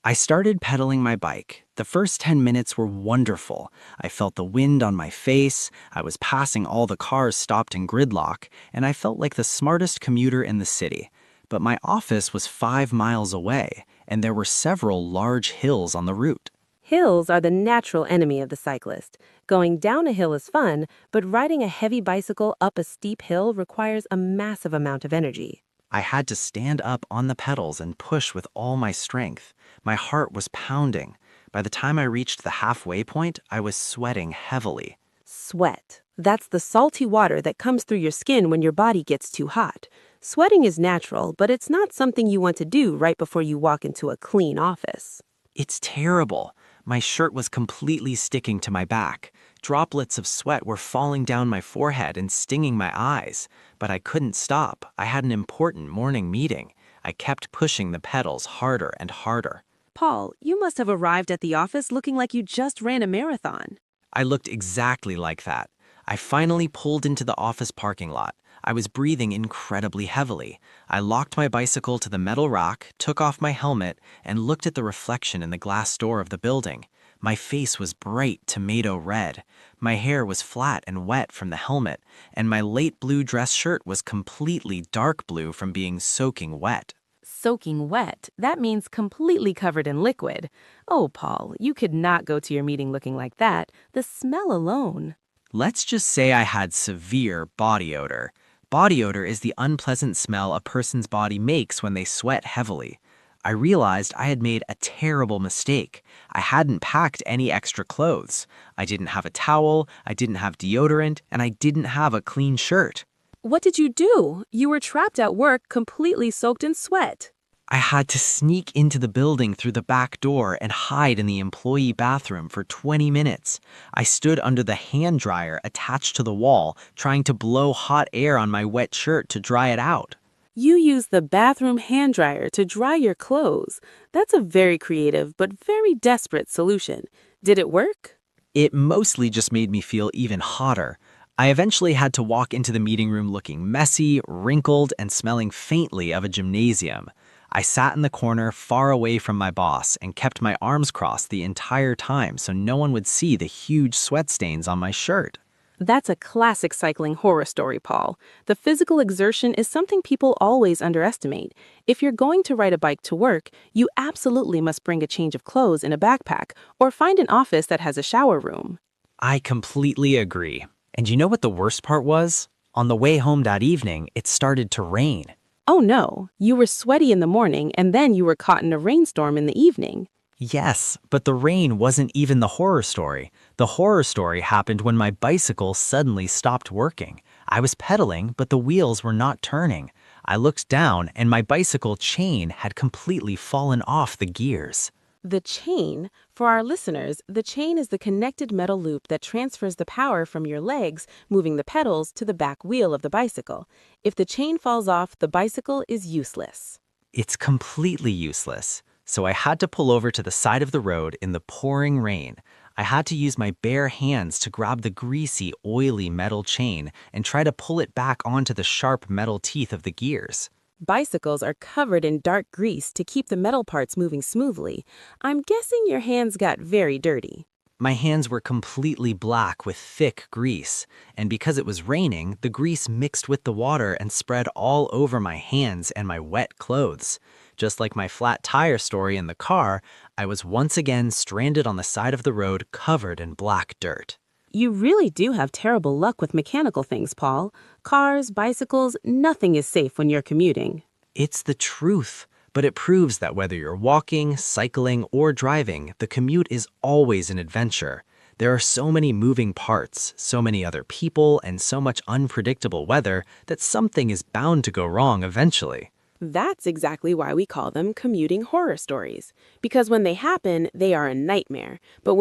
A: I started pedaling my bike. The first 10 minutes were wonderful. I felt the wind on my face, I was passing all the cars stopped in gridlock, and I felt like the smartest commuter in the city. But my office was 5 miles away, and there were several large hills on the route.
B: Hills are the natural enemy of the cyclist. Going down a hill is fun, but riding a heavy bicycle up a steep hill requires a massive amount of energy.
A: I had to stand up on the pedals and push with all my strength. My heart was pounding. By the time I reached the halfway point, I was sweating heavily.
B: Sweat. That's the salty water that comes through your skin when your body gets too hot. Sweating is natural, but it's not something you want to do right before you walk into a clean office.
A: It's terrible. My shirt was completely sticking to my back. Droplets of sweat were falling down my forehead and stinging my eyes. But I couldn't stop. I had an important morning meeting. I kept pushing the pedals harder and harder.
B: Paul, you must have arrived at the office looking like you just ran a marathon.
A: I looked exactly like that. I finally pulled into the office parking lot. I was breathing incredibly heavily. I locked my bicycle to the metal rack, took off my helmet, and looked at the reflection in the glass door of the building. My face was bright tomato red. My hair was flat and wet from the helmet, and my late blue dress shirt was completely dark blue from being soaking wet.
B: Soaking wet, that means completely covered in liquid. Oh, Paul, you could not go to your meeting looking like that. The smell alone.
A: Let's just say I had severe body odor. Body odor is the unpleasant smell a person's body makes when they sweat heavily. I realized I had made a terrible mistake. I hadn't packed any extra clothes. I didn't have a towel, I didn't have deodorant, and I didn't have a clean shirt.
B: What did you do? You were trapped at work, completely soaked in sweat.
A: I had to sneak into the building through the back door and hide in the employee bathroom for 20 minutes. I stood under the hand dryer attached to the wall, trying to blow hot air on my wet shirt to dry it out.
B: You used the bathroom hand dryer to dry your clothes. That's a very creative but very desperate solution. Did it work?
A: It mostly just made me feel even hotter. I eventually had to walk into the meeting room looking messy, wrinkled, and smelling faintly of a gymnasium. I sat in the corner far away from my boss and kept my arms crossed the entire time so no one would see the huge sweat stains on my shirt.
B: That's a classic cycling horror story, Paul. The physical exertion is something people always underestimate. If you're going to ride a bike to work, you absolutely must bring a change of clothes in a backpack or find an office that has a shower room.
A: I completely agree. And you know what the worst part was? On the way home that evening, it started to rain.
B: Oh no, you were sweaty in the morning and then you were caught in a rainstorm in the evening.
A: Yes, but the rain wasn't even the horror story. The horror story happened when my bicycle suddenly stopped working. I was pedaling, but the wheels were not turning. I looked down, and my bicycle chain had completely fallen off the gears.
B: The chain, for our listeners, the chain is the connected metal loop that transfers the power from your legs, moving the pedals, to the back wheel of the bicycle. If the chain falls off, the bicycle is useless.
A: It's completely useless. So I had to pull over to the side of the road in the pouring rain. I had to use my bare hands to grab the greasy, oily metal chain and try to pull it back onto the sharp metal teeth of the gears.
B: Bicycles are covered in dark grease to keep the metal parts moving smoothly. I'm guessing your hands got very dirty.
A: My hands were completely black with thick grease, and because it was raining, the grease mixed with the water and spread all over my hands and my wet clothes. Just like my flat tire story in the car, I was once again stranded on the side of the road covered in black dirt.
B: You really do have terrible luck with mechanical things, Paul. Cars, bicycles, nothing is safe when you're commuting.
A: It's the truth, but it proves that whether you're walking, cycling, or driving, the commute is always an adventure. There are so many moving parts, so many other people, and so much unpredictable weather that something is bound to go wrong eventually.
B: That's exactly why we call them commuting horror stories. Because when they happen, they are a nightmare. But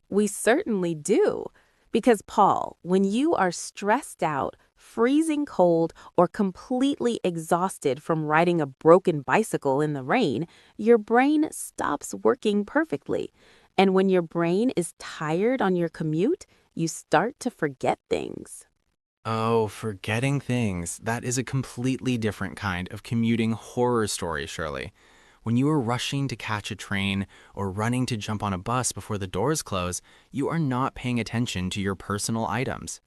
B: we certainly do. Because, Paul, when you are stressed out, freezing cold, or completely exhausted from riding a broken bicycle in the rain, your brain stops working perfectly. And when your brain is tired on your commute, you start to forget things.
C: Oh, forgetting things. That is a completely different kind of commuting horror story, Shirley. When you are rushing to catch a train or running to jump on a bus before the doors close, you are not paying attention to your personal items.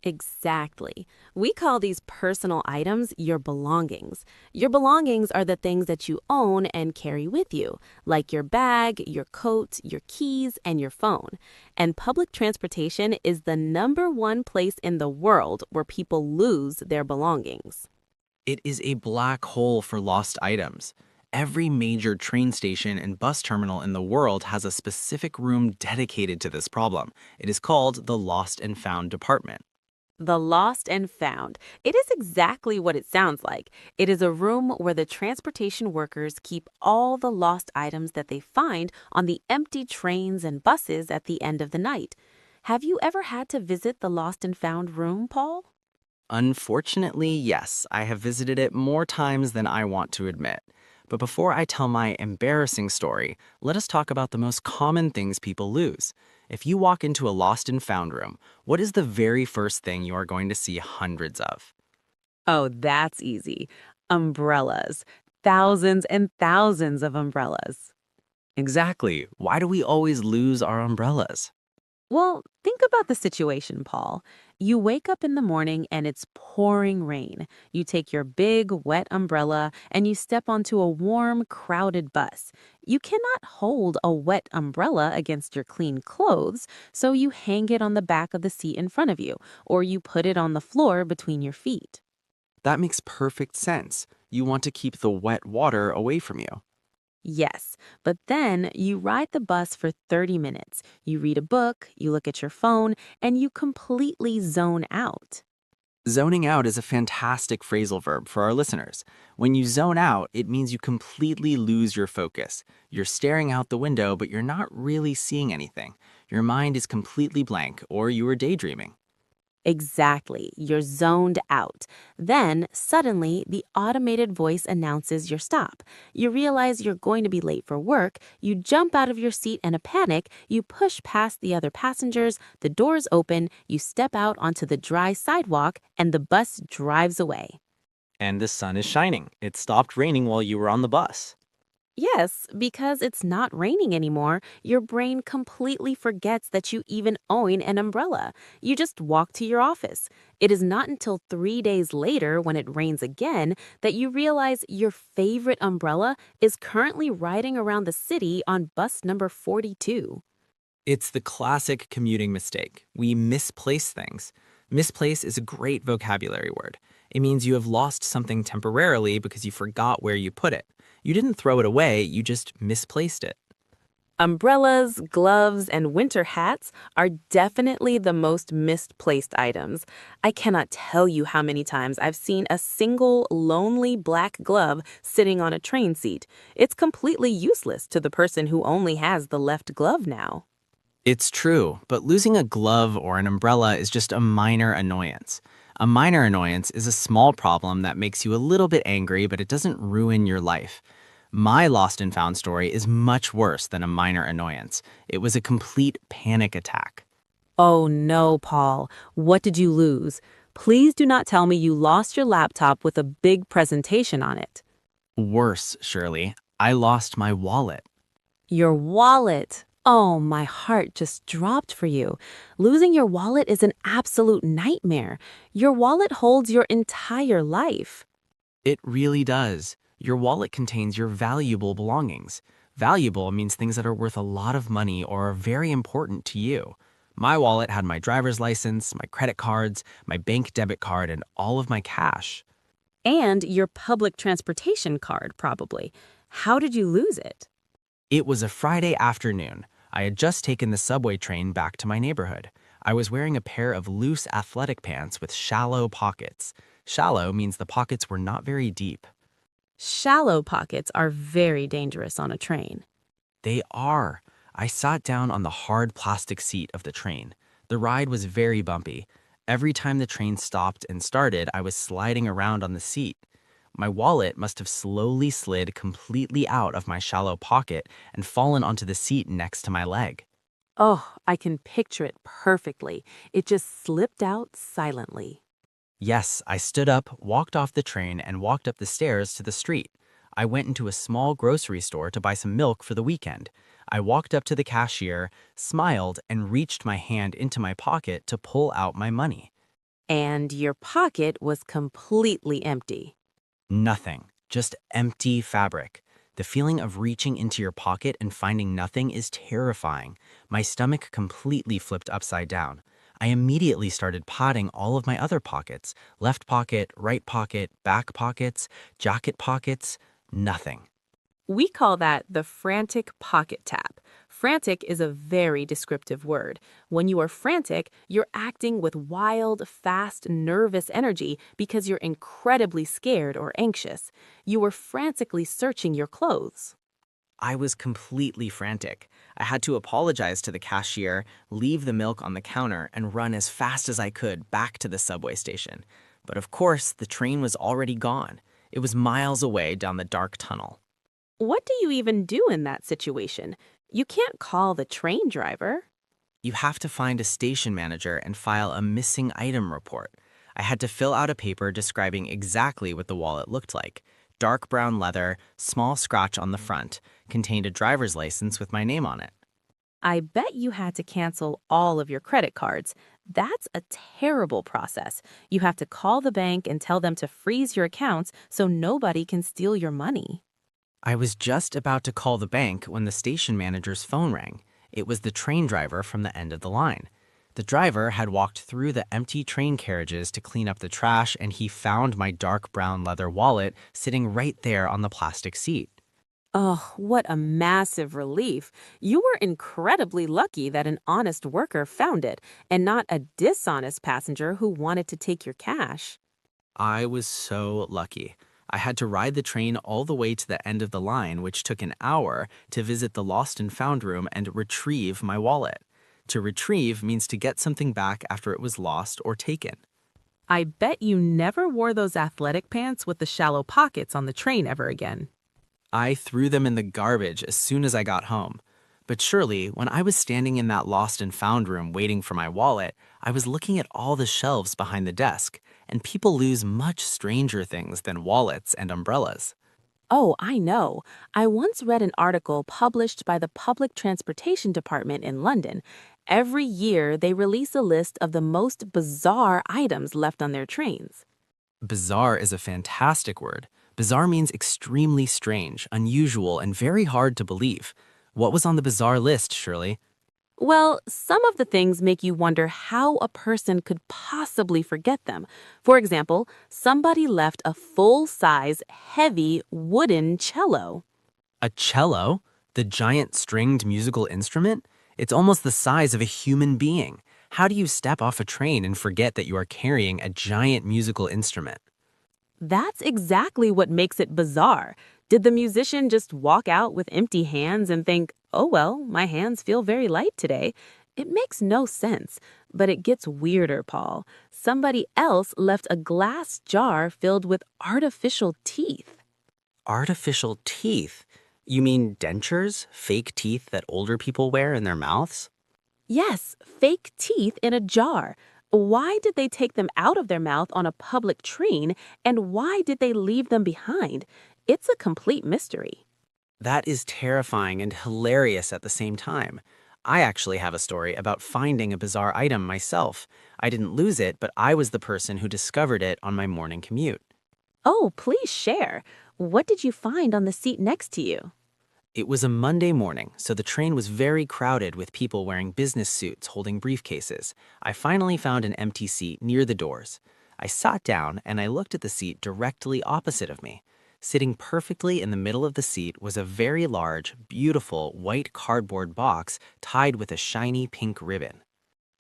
B: Exactly. We call these personal items your belongings. Your belongings are the things that you own and carry with you, like your bag, your coat, your keys, and your phone. And public transportation is the #1 place in the world where people lose their belongings.
C: It is a black hole for lost items. Every major train station and bus terminal in the world has a specific room dedicated to this problem. It is called the Lost and Found Department.
B: The Lost and Found. It is exactly what it sounds like. It is a room where the transportation workers keep all the lost items that they find on the empty trains and buses at the end of the night. Have you ever had to visit the Lost and Found room, Paul?
C: Unfortunately, yes, I have visited it more times than I want to admit. But before I tell my embarrassing story, let us talk about the most common things people lose. If you walk into a lost and found room, what is the very first thing you are going to see hundreds of?
B: Oh, that's easy. Umbrellas. Thousands and thousands of umbrellas.
C: Exactly. Why do we always lose our umbrellas?
B: Well, think about the situation, Paul. You wake up in the morning and it's pouring rain. You take your big, wet umbrella and you step onto a warm, crowded bus. You cannot hold a wet umbrella against your clean clothes, so you hang it on the back of the seat in front of you, or you put it on the floor between your feet.
C: That makes perfect sense. You want to keep the wet water away from you.
B: Yes, but then you ride the bus for 30 minutes. You read a book, you look at your phone, and you completely zone out.
C: Zoning out is a fantastic phrasal verb for our listeners. When you zone out, it means you completely lose your focus. You're staring out the window, but you're not really seeing anything. Your mind is completely blank, or you are daydreaming.
B: Exactly. You're zoned out. Then, suddenly, the automated voice announces your stop. You realize you're going to be late for work. You jump out of your seat in a panic. You push past the other passengers. The doors open. You step out onto the dry sidewalk, and the bus drives away.
A: And the sun is shining. It stopped raining while you were on the bus.
B: Yes, because it's not raining anymore, your brain completely forgets that you even own an umbrella. You just walk to your office. It is not until 3 days later, when it rains again, that you realize your favorite umbrella is currently riding around the city on bus number 42.
A: It's the classic commuting mistake. We misplace things. Misplace is a great vocabulary word. It means you have lost something temporarily because you forgot where you put it. You didn't throw it away, you just misplaced it.
B: Umbrellas, gloves, and winter hats are definitely the most misplaced items. I cannot tell you how many times I've seen a single, lonely black glove sitting on a train seat. It's completely useless to the person who only has the left glove now.
A: It's true, but losing a glove or an umbrella is just a minor annoyance. A minor annoyance is a small problem that makes you a little bit angry, but it doesn't ruin your life. My lost and found story is much worse than a minor annoyance. It was a complete panic attack.
B: Oh no, Paul. What did you lose? Please do not tell me you lost your laptop with a big presentation on it.
A: Worse, Shirley, I lost my wallet.
B: Your wallet. Oh, my heart just dropped for you. Losing your wallet is an absolute nightmare. Your wallet holds your entire life.
A: It really does. Your wallet contains your valuable belongings. Valuable means things that are worth a lot of money or are very important to you. My wallet had my driver's license, my credit cards, my bank debit card, and all of my cash.
B: And your public transportation card, probably. How did you lose it?
A: It was a Friday afternoon. I had just taken the subway train back to my neighborhood. I was wearing a pair of loose athletic pants with shallow pockets. Shallow means the pockets were not very deep.
B: Shallow pockets are very dangerous on a train.
A: They are. I sat down on the hard plastic seat of the train. The ride was very bumpy. Every time the train stopped and started, I was sliding around on the seat. My wallet must have slowly slid completely out of my shallow pocket and fallen onto the seat next to my leg.
B: Oh, I can picture it perfectly. It just slipped out silently.
A: Yes, I stood up, walked off the train, and walked up the stairs to the street. I went into a small grocery store to buy some milk for the weekend. I walked up to the cashier, smiled, and reached my hand into my pocket to pull out my money.
B: And your pocket was completely empty.
A: Nothing, just empty fabric. The feeling of reaching into your pocket and finding nothing is terrifying. My stomach completely flipped upside down. I immediately started potting all of my other pockets, left pocket, right pocket, back pockets, jacket pockets, nothing.
B: We call that the frantic pocket tap. Frantic is a very descriptive word. When you are frantic, you're acting with wild, fast, nervous energy because you're incredibly scared or anxious. You were frantically searching your clothes.
A: I was completely frantic. I had to apologize to the cashier, leave the milk on the counter, and run as fast as I could back to the subway station. But of course, the train was already gone. It was miles away down the dark tunnel.
B: What do you even do in that situation? You can't call the train driver.
A: You have to find a station manager and file a missing item report. I had to fill out a paper describing exactly what the wallet looked like. Dark brown leather, small scratch on the front, contained a driver's license with my name on it.
B: I bet you had to cancel all of your credit cards. That's a terrible process. You have to call the bank and tell them to freeze your accounts so nobody can steal your money.
A: I was just about to call the bank when the station manager's phone rang. It was the train driver from the end of the line. The driver had walked through the empty train carriages to clean up the trash, and he found my dark brown leather wallet sitting right there on the plastic seat.
B: Oh, what a massive relief. You were incredibly lucky that an honest worker found it and not a dishonest passenger who wanted to take your cash.
A: I was so lucky. I had to ride the train all the way to the end of the line, which took an hour, to visit the lost and found room and retrieve my wallet. To retrieve means to get something back after it was lost or taken.
B: I bet you never wore those athletic pants with the shallow pockets on the train ever again.
A: I threw them in the garbage as soon as I got home. But surely, when I was standing in that lost and found room waiting for my wallet, I was looking at all the shelves behind the desk, and people lose much stranger things than wallets and umbrellas.
B: Oh, I know. I once read an article published by the Public Transportation Department in London. Every year, they release a list of the most bizarre items left on their trains.
A: Bizarre is a fantastic word. Bizarre means extremely strange, unusual, and very hard to believe. What was on the bizarre list, Shirley?
B: Well, some of the things make you wonder how a person could possibly forget them. For example, somebody left a full-size, heavy, wooden cello.
A: A cello? The giant stringed musical instrument? It's almost the size of a human being. How do you step off a train and forget that you are carrying a giant musical instrument?
B: That's exactly what makes it bizarre. Did the musician just walk out with empty hands and think, oh well, my hands feel very light today? It makes no sense, but it gets weirder, Paul. Somebody else left a glass jar filled with artificial teeth.
A: Artificial teeth? You mean dentures? Fake teeth that older people wear in their mouths?
B: Yes, fake teeth in a jar. Why did they take them out of their mouth on a public train, and why did they leave them behind? It's a complete mystery.
A: That is terrifying and hilarious at the same time. I actually have a story about finding a bizarre item myself. I didn't lose it, but I was the person who discovered it on my morning commute.
B: Oh, please share. What did you find on the seat next to you?
A: It was a Monday morning, so the train was very crowded with people wearing business suits holding briefcases. I finally found an empty seat near the doors. I sat down and I looked at the seat directly opposite of me. Sitting perfectly in the middle of the seat was a very large, beautiful white cardboard box tied with a shiny pink ribbon.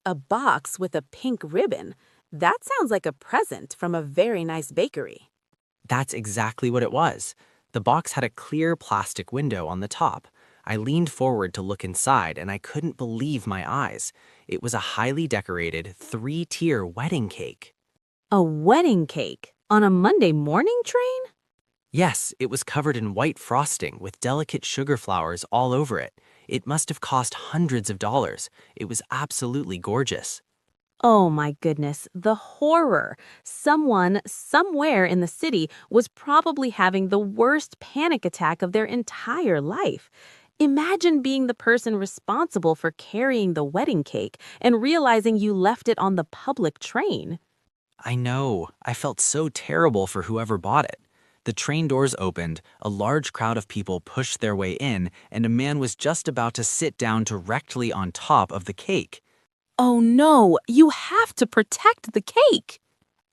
B: A box with a pink ribbon. That sounds like a present from a very nice bakery.
A: That's exactly what it was. The box had a clear plastic window on the top. I leaned forward to look inside, and I couldn't believe my eyes. It was a highly decorated 3-tier wedding cake.
B: A wedding cake? On a Monday morning train?
A: Yes, it was covered in white frosting with delicate sugar flowers all over it. It must have cost hundreds of dollars. It was absolutely gorgeous.
B: Oh my goodness, the horror. Someone, somewhere in the city, was probably having the worst panic attack of their entire life. Imagine being the person responsible for carrying the wedding cake and realizing you left it on the public train.
A: I know. I felt so terrible for whoever bought it. The train doors opened, a large crowd of people pushed their way in, and a man was just about to sit down directly on top of the cake.
B: Oh no, you have to protect the cake.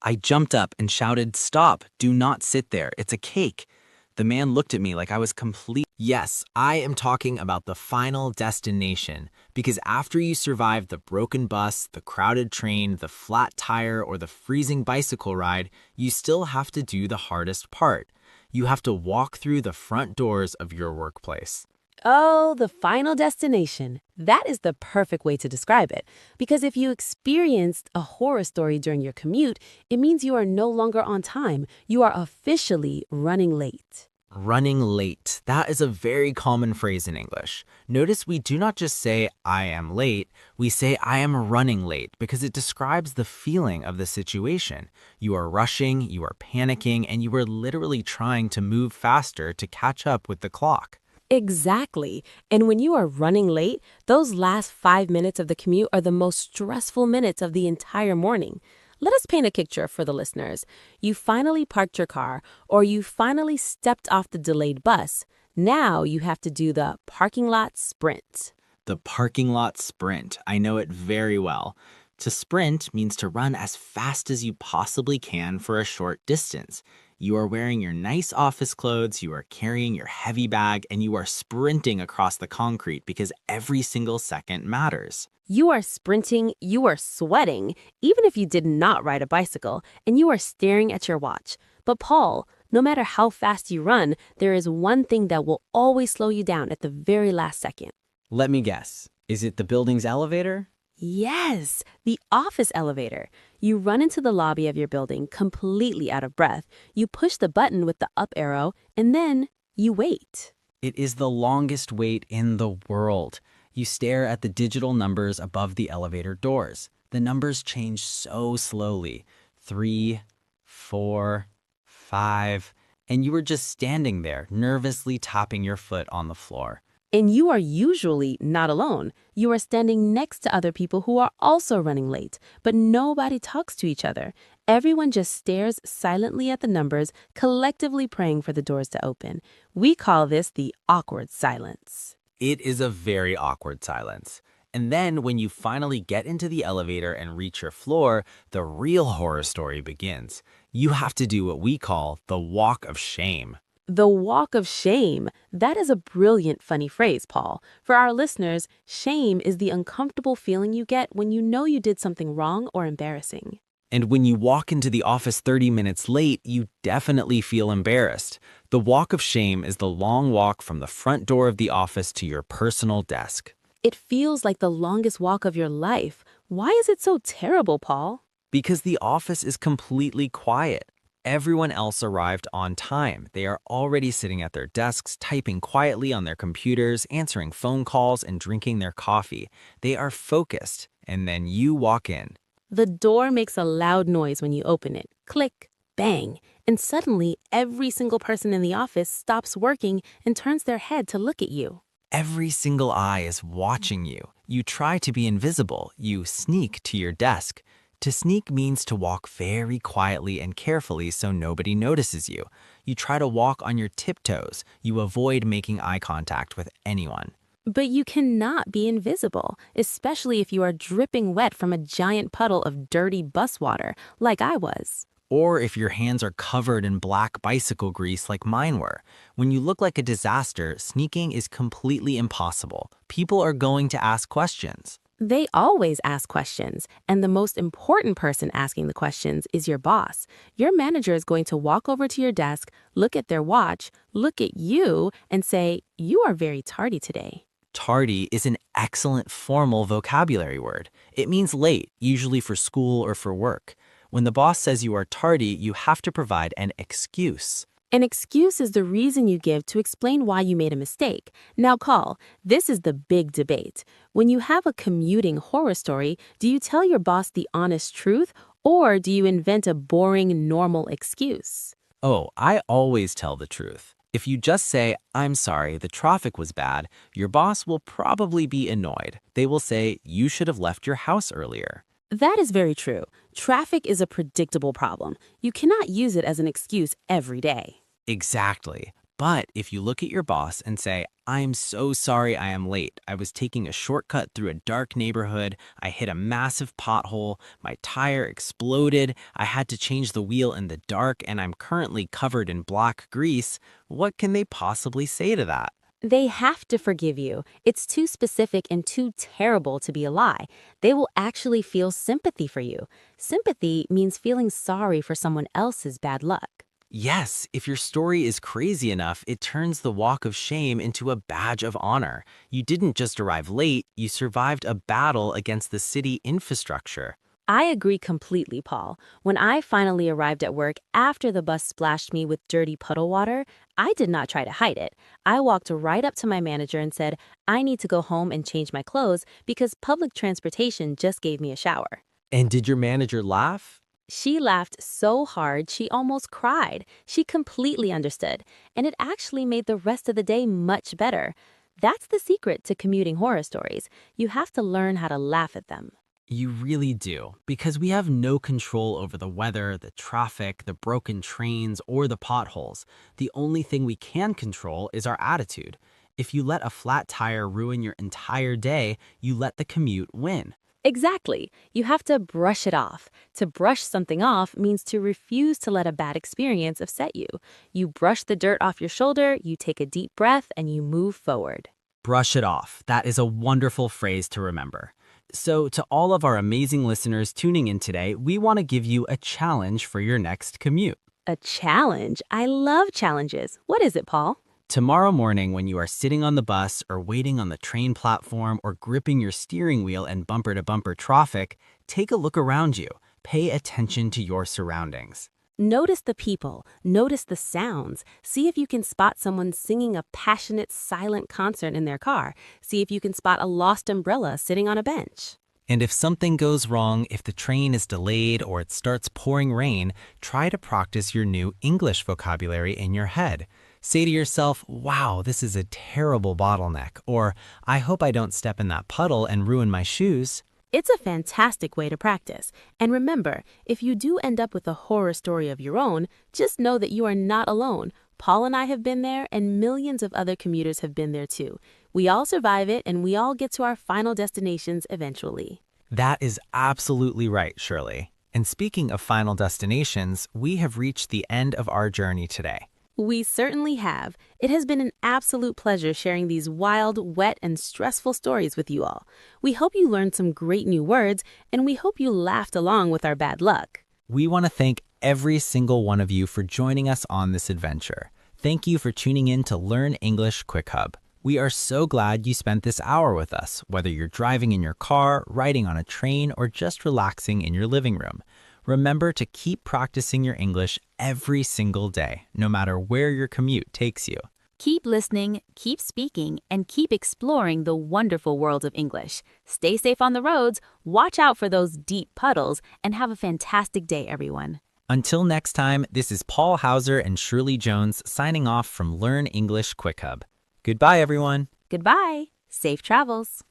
A: I jumped up and shouted, "Stop, do not sit there, it's a cake." The man looked at me like I was complete. Yes, I am talking about the final destination, because after you survive the broken bus, the crowded train, the flat tire, or the freezing bicycle ride, you still have to do the hardest part. You have to walk through the front doors of your workplace.
B: Oh, the final destination. That is the perfect way to describe it. Because if you experienced a horror story during your commute, it means you are no longer on time. You are officially running late.
A: Running late. That is a very common phrase in English. Notice we do not just say, I am late, we say, I am running late because it describes the feeling of the situation. You are rushing, you are panicking, and you are literally trying to move faster to catch up with the clock.
B: Exactly. And when you are running late, those last 5 minutes of the commute are the most stressful minutes of the entire morning. Let us paint a picture for the listeners. You finally parked your car, or you finally stepped off the delayed bus. Now you have to do the parking lot sprint.
C: The parking lot sprint. I know it very well. To sprint means to run as fast as you possibly can for a short distance. You are wearing your nice office clothes, you are carrying your heavy bag, and you are sprinting across the concrete because every single second matters.
B: You are sprinting, you are sweating, even if you did not ride a bicycle, and you are staring at your watch. But Paul, no matter how fast you run, there is one thing that will always slow you down at the very last second.
A: Let me guess. Is it the building's elevator?
B: Yes, the office elevator. You run into the lobby of your building completely out of breath. You push the button with the up arrow, and then you wait.
A: It is the longest wait in the world. You stare at the digital numbers above the elevator doors. The numbers change so slowly. 3, 4, 5, and you are just standing there, nervously tapping your foot on the floor.
B: And you are usually not alone. You are standing next to other people who are also running late, but nobody talks to each other. Everyone just stares silently at the numbers, collectively praying for the doors to open. We call this the awkward silence.
A: It is a very awkward silence. And then when you finally get into the elevator and reach your floor, the real horror story begins. You have to do what we call the walk of shame.
B: The walk of shame. That is a brilliant, funny phrase, Paul. For our listeners, shame is the uncomfortable feeling you get when you know you did something wrong or embarrassing.
A: And when you walk into the office 30 minutes late, you definitely feel embarrassed. The walk of shame is the long walk from the front door of the office to your personal desk.
B: It feels like the longest walk of your life. Why is it so terrible, Paul?
A: Because the office is completely quiet. Everyone else arrived on time. They are already sitting at their desks, typing quietly on their computers, answering phone calls, and drinking their coffee. They are focused, and then you walk in.
B: The door makes a loud noise when you open it. Click, bang, and suddenly every single person in the office stops working and turns their head to look at you.
A: Every single eye is watching you. You try to be invisible. You sneak to your desk. To sneak means to walk very quietly and carefully so nobody notices you. You try to walk on your tiptoes. You avoid making eye contact with anyone.
B: But you cannot be invisible, especially if you are dripping wet from a giant puddle of dirty bus water, like I was.
A: Or if your hands are covered in black bicycle grease like mine were. When you look like a disaster, sneaking is completely impossible. People are going to ask questions.
B: They always ask questions, and the most important person asking the questions is your boss. Your manager is going to walk over to your desk, look at their watch, look at you, and say, "You are very tardy today."
A: Tardy is an excellent formal vocabulary word. It means late, usually for school or for work. When the boss says you are tardy, you have to provide an excuse.
B: An excuse is the reason you give to explain why you made a mistake. Now, Call, this is the big debate. When you have a commuting horror story, do you tell your boss the honest truth, or do you invent a boring, normal excuse?
A: Oh, I always tell the truth. If you just say, "I'm sorry, the traffic was bad," your boss will probably be annoyed. They will say, "You should have left your house earlier."
B: That is very true. Traffic is a predictable problem. You cannot use it as an excuse every day.
A: Exactly. But if you look at your boss and say, "I'm so sorry I am late. I was taking a shortcut through a dark neighborhood. I hit a massive pothole. My tire exploded. I had to change the wheel in the dark, and I'm currently covered in black grease," what can they possibly say to that?
B: They have to forgive you. It's too specific and too terrible to be a lie. They will actually feel sympathy for you. Sympathy means feeling sorry for someone else's bad luck.
A: Yes, if your story is crazy enough, it turns the walk of shame into a badge of honor. You didn't just arrive late, you survived a battle against the city infrastructure.
B: I agree completely, Paul. When I finally arrived at work after the bus splashed me with dirty puddle water, I did not try to hide it. I walked right up to my manager and said, I need to go home and change my clothes because public transportation just gave me a shower.
A: And did your manager laugh?
B: She laughed so hard she almost cried. She completely understood, and it actually made the rest of the day much better. That's the secret to commuting horror stories. You have to learn how to laugh at them.
A: You really do, because we have no control over the weather, the traffic, the broken trains, or the potholes. The only thing we can control is our attitude. If you let a flat tire ruin your entire day, you let the commute win.
B: Exactly. You have to brush it off. To brush something off means to refuse to let a bad experience upset you. You brush the dirt off your shoulder, you take a deep breath, and you move forward.
A: Brush it off. That is a wonderful phrase to remember. So, to all of our amazing listeners tuning in today, we want to give you a challenge for your next commute.
B: A challenge? I love challenges. What is it, Paul?
A: Tomorrow morning, when you are sitting on the bus or waiting on the train platform or gripping your steering wheel in bumper-to-bumper traffic, take a look around you. Pay attention to your surroundings.
B: Notice the people, notice the sounds. See if you can spot someone singing a passionate, silent concert in their car. See if you can spot a lost umbrella sitting on a bench.
A: And if something goes wrong, if the train is delayed or it starts pouring rain, try to practice your new English vocabulary in your head. Say to yourself, wow, this is a terrible bottleneck, or I hope I don't step in that puddle and ruin my shoes.
B: It's a fantastic way to practice. And remember, if you do end up with a horror story of your own, just know that you are not alone. Paul and I have been there, and millions of other commuters have been there too. We all survive it, and we all get to our final destinations eventually.
A: That is absolutely right, Shirley. And speaking of final destinations, we have reached the end of our journey today.
B: We certainly have. It has been an absolute pleasure sharing these wild, wet, and stressful stories with you all. We hope you learned some great new words, and we hope you laughed along with our bad luck.
A: We want to thank every single one of you for joining us on this adventure. Thank you for tuning in to Learn English Quick Hub. We are so glad you spent this hour with us, whether you're driving in your car, riding on a train, or just relaxing in your living room. Remember to keep practicing your English every single day, no matter where your commute takes you.
E: Keep listening, keep speaking, and keep exploring the wonderful world of English. Stay safe on the roads, watch out for those deep puddles, and have a fantastic day, everyone.
A: Until next time, this is Paul Hauser and Shirley Jones signing off from Learn English Quick Hub. Goodbye, everyone.
E: Goodbye. Safe travels.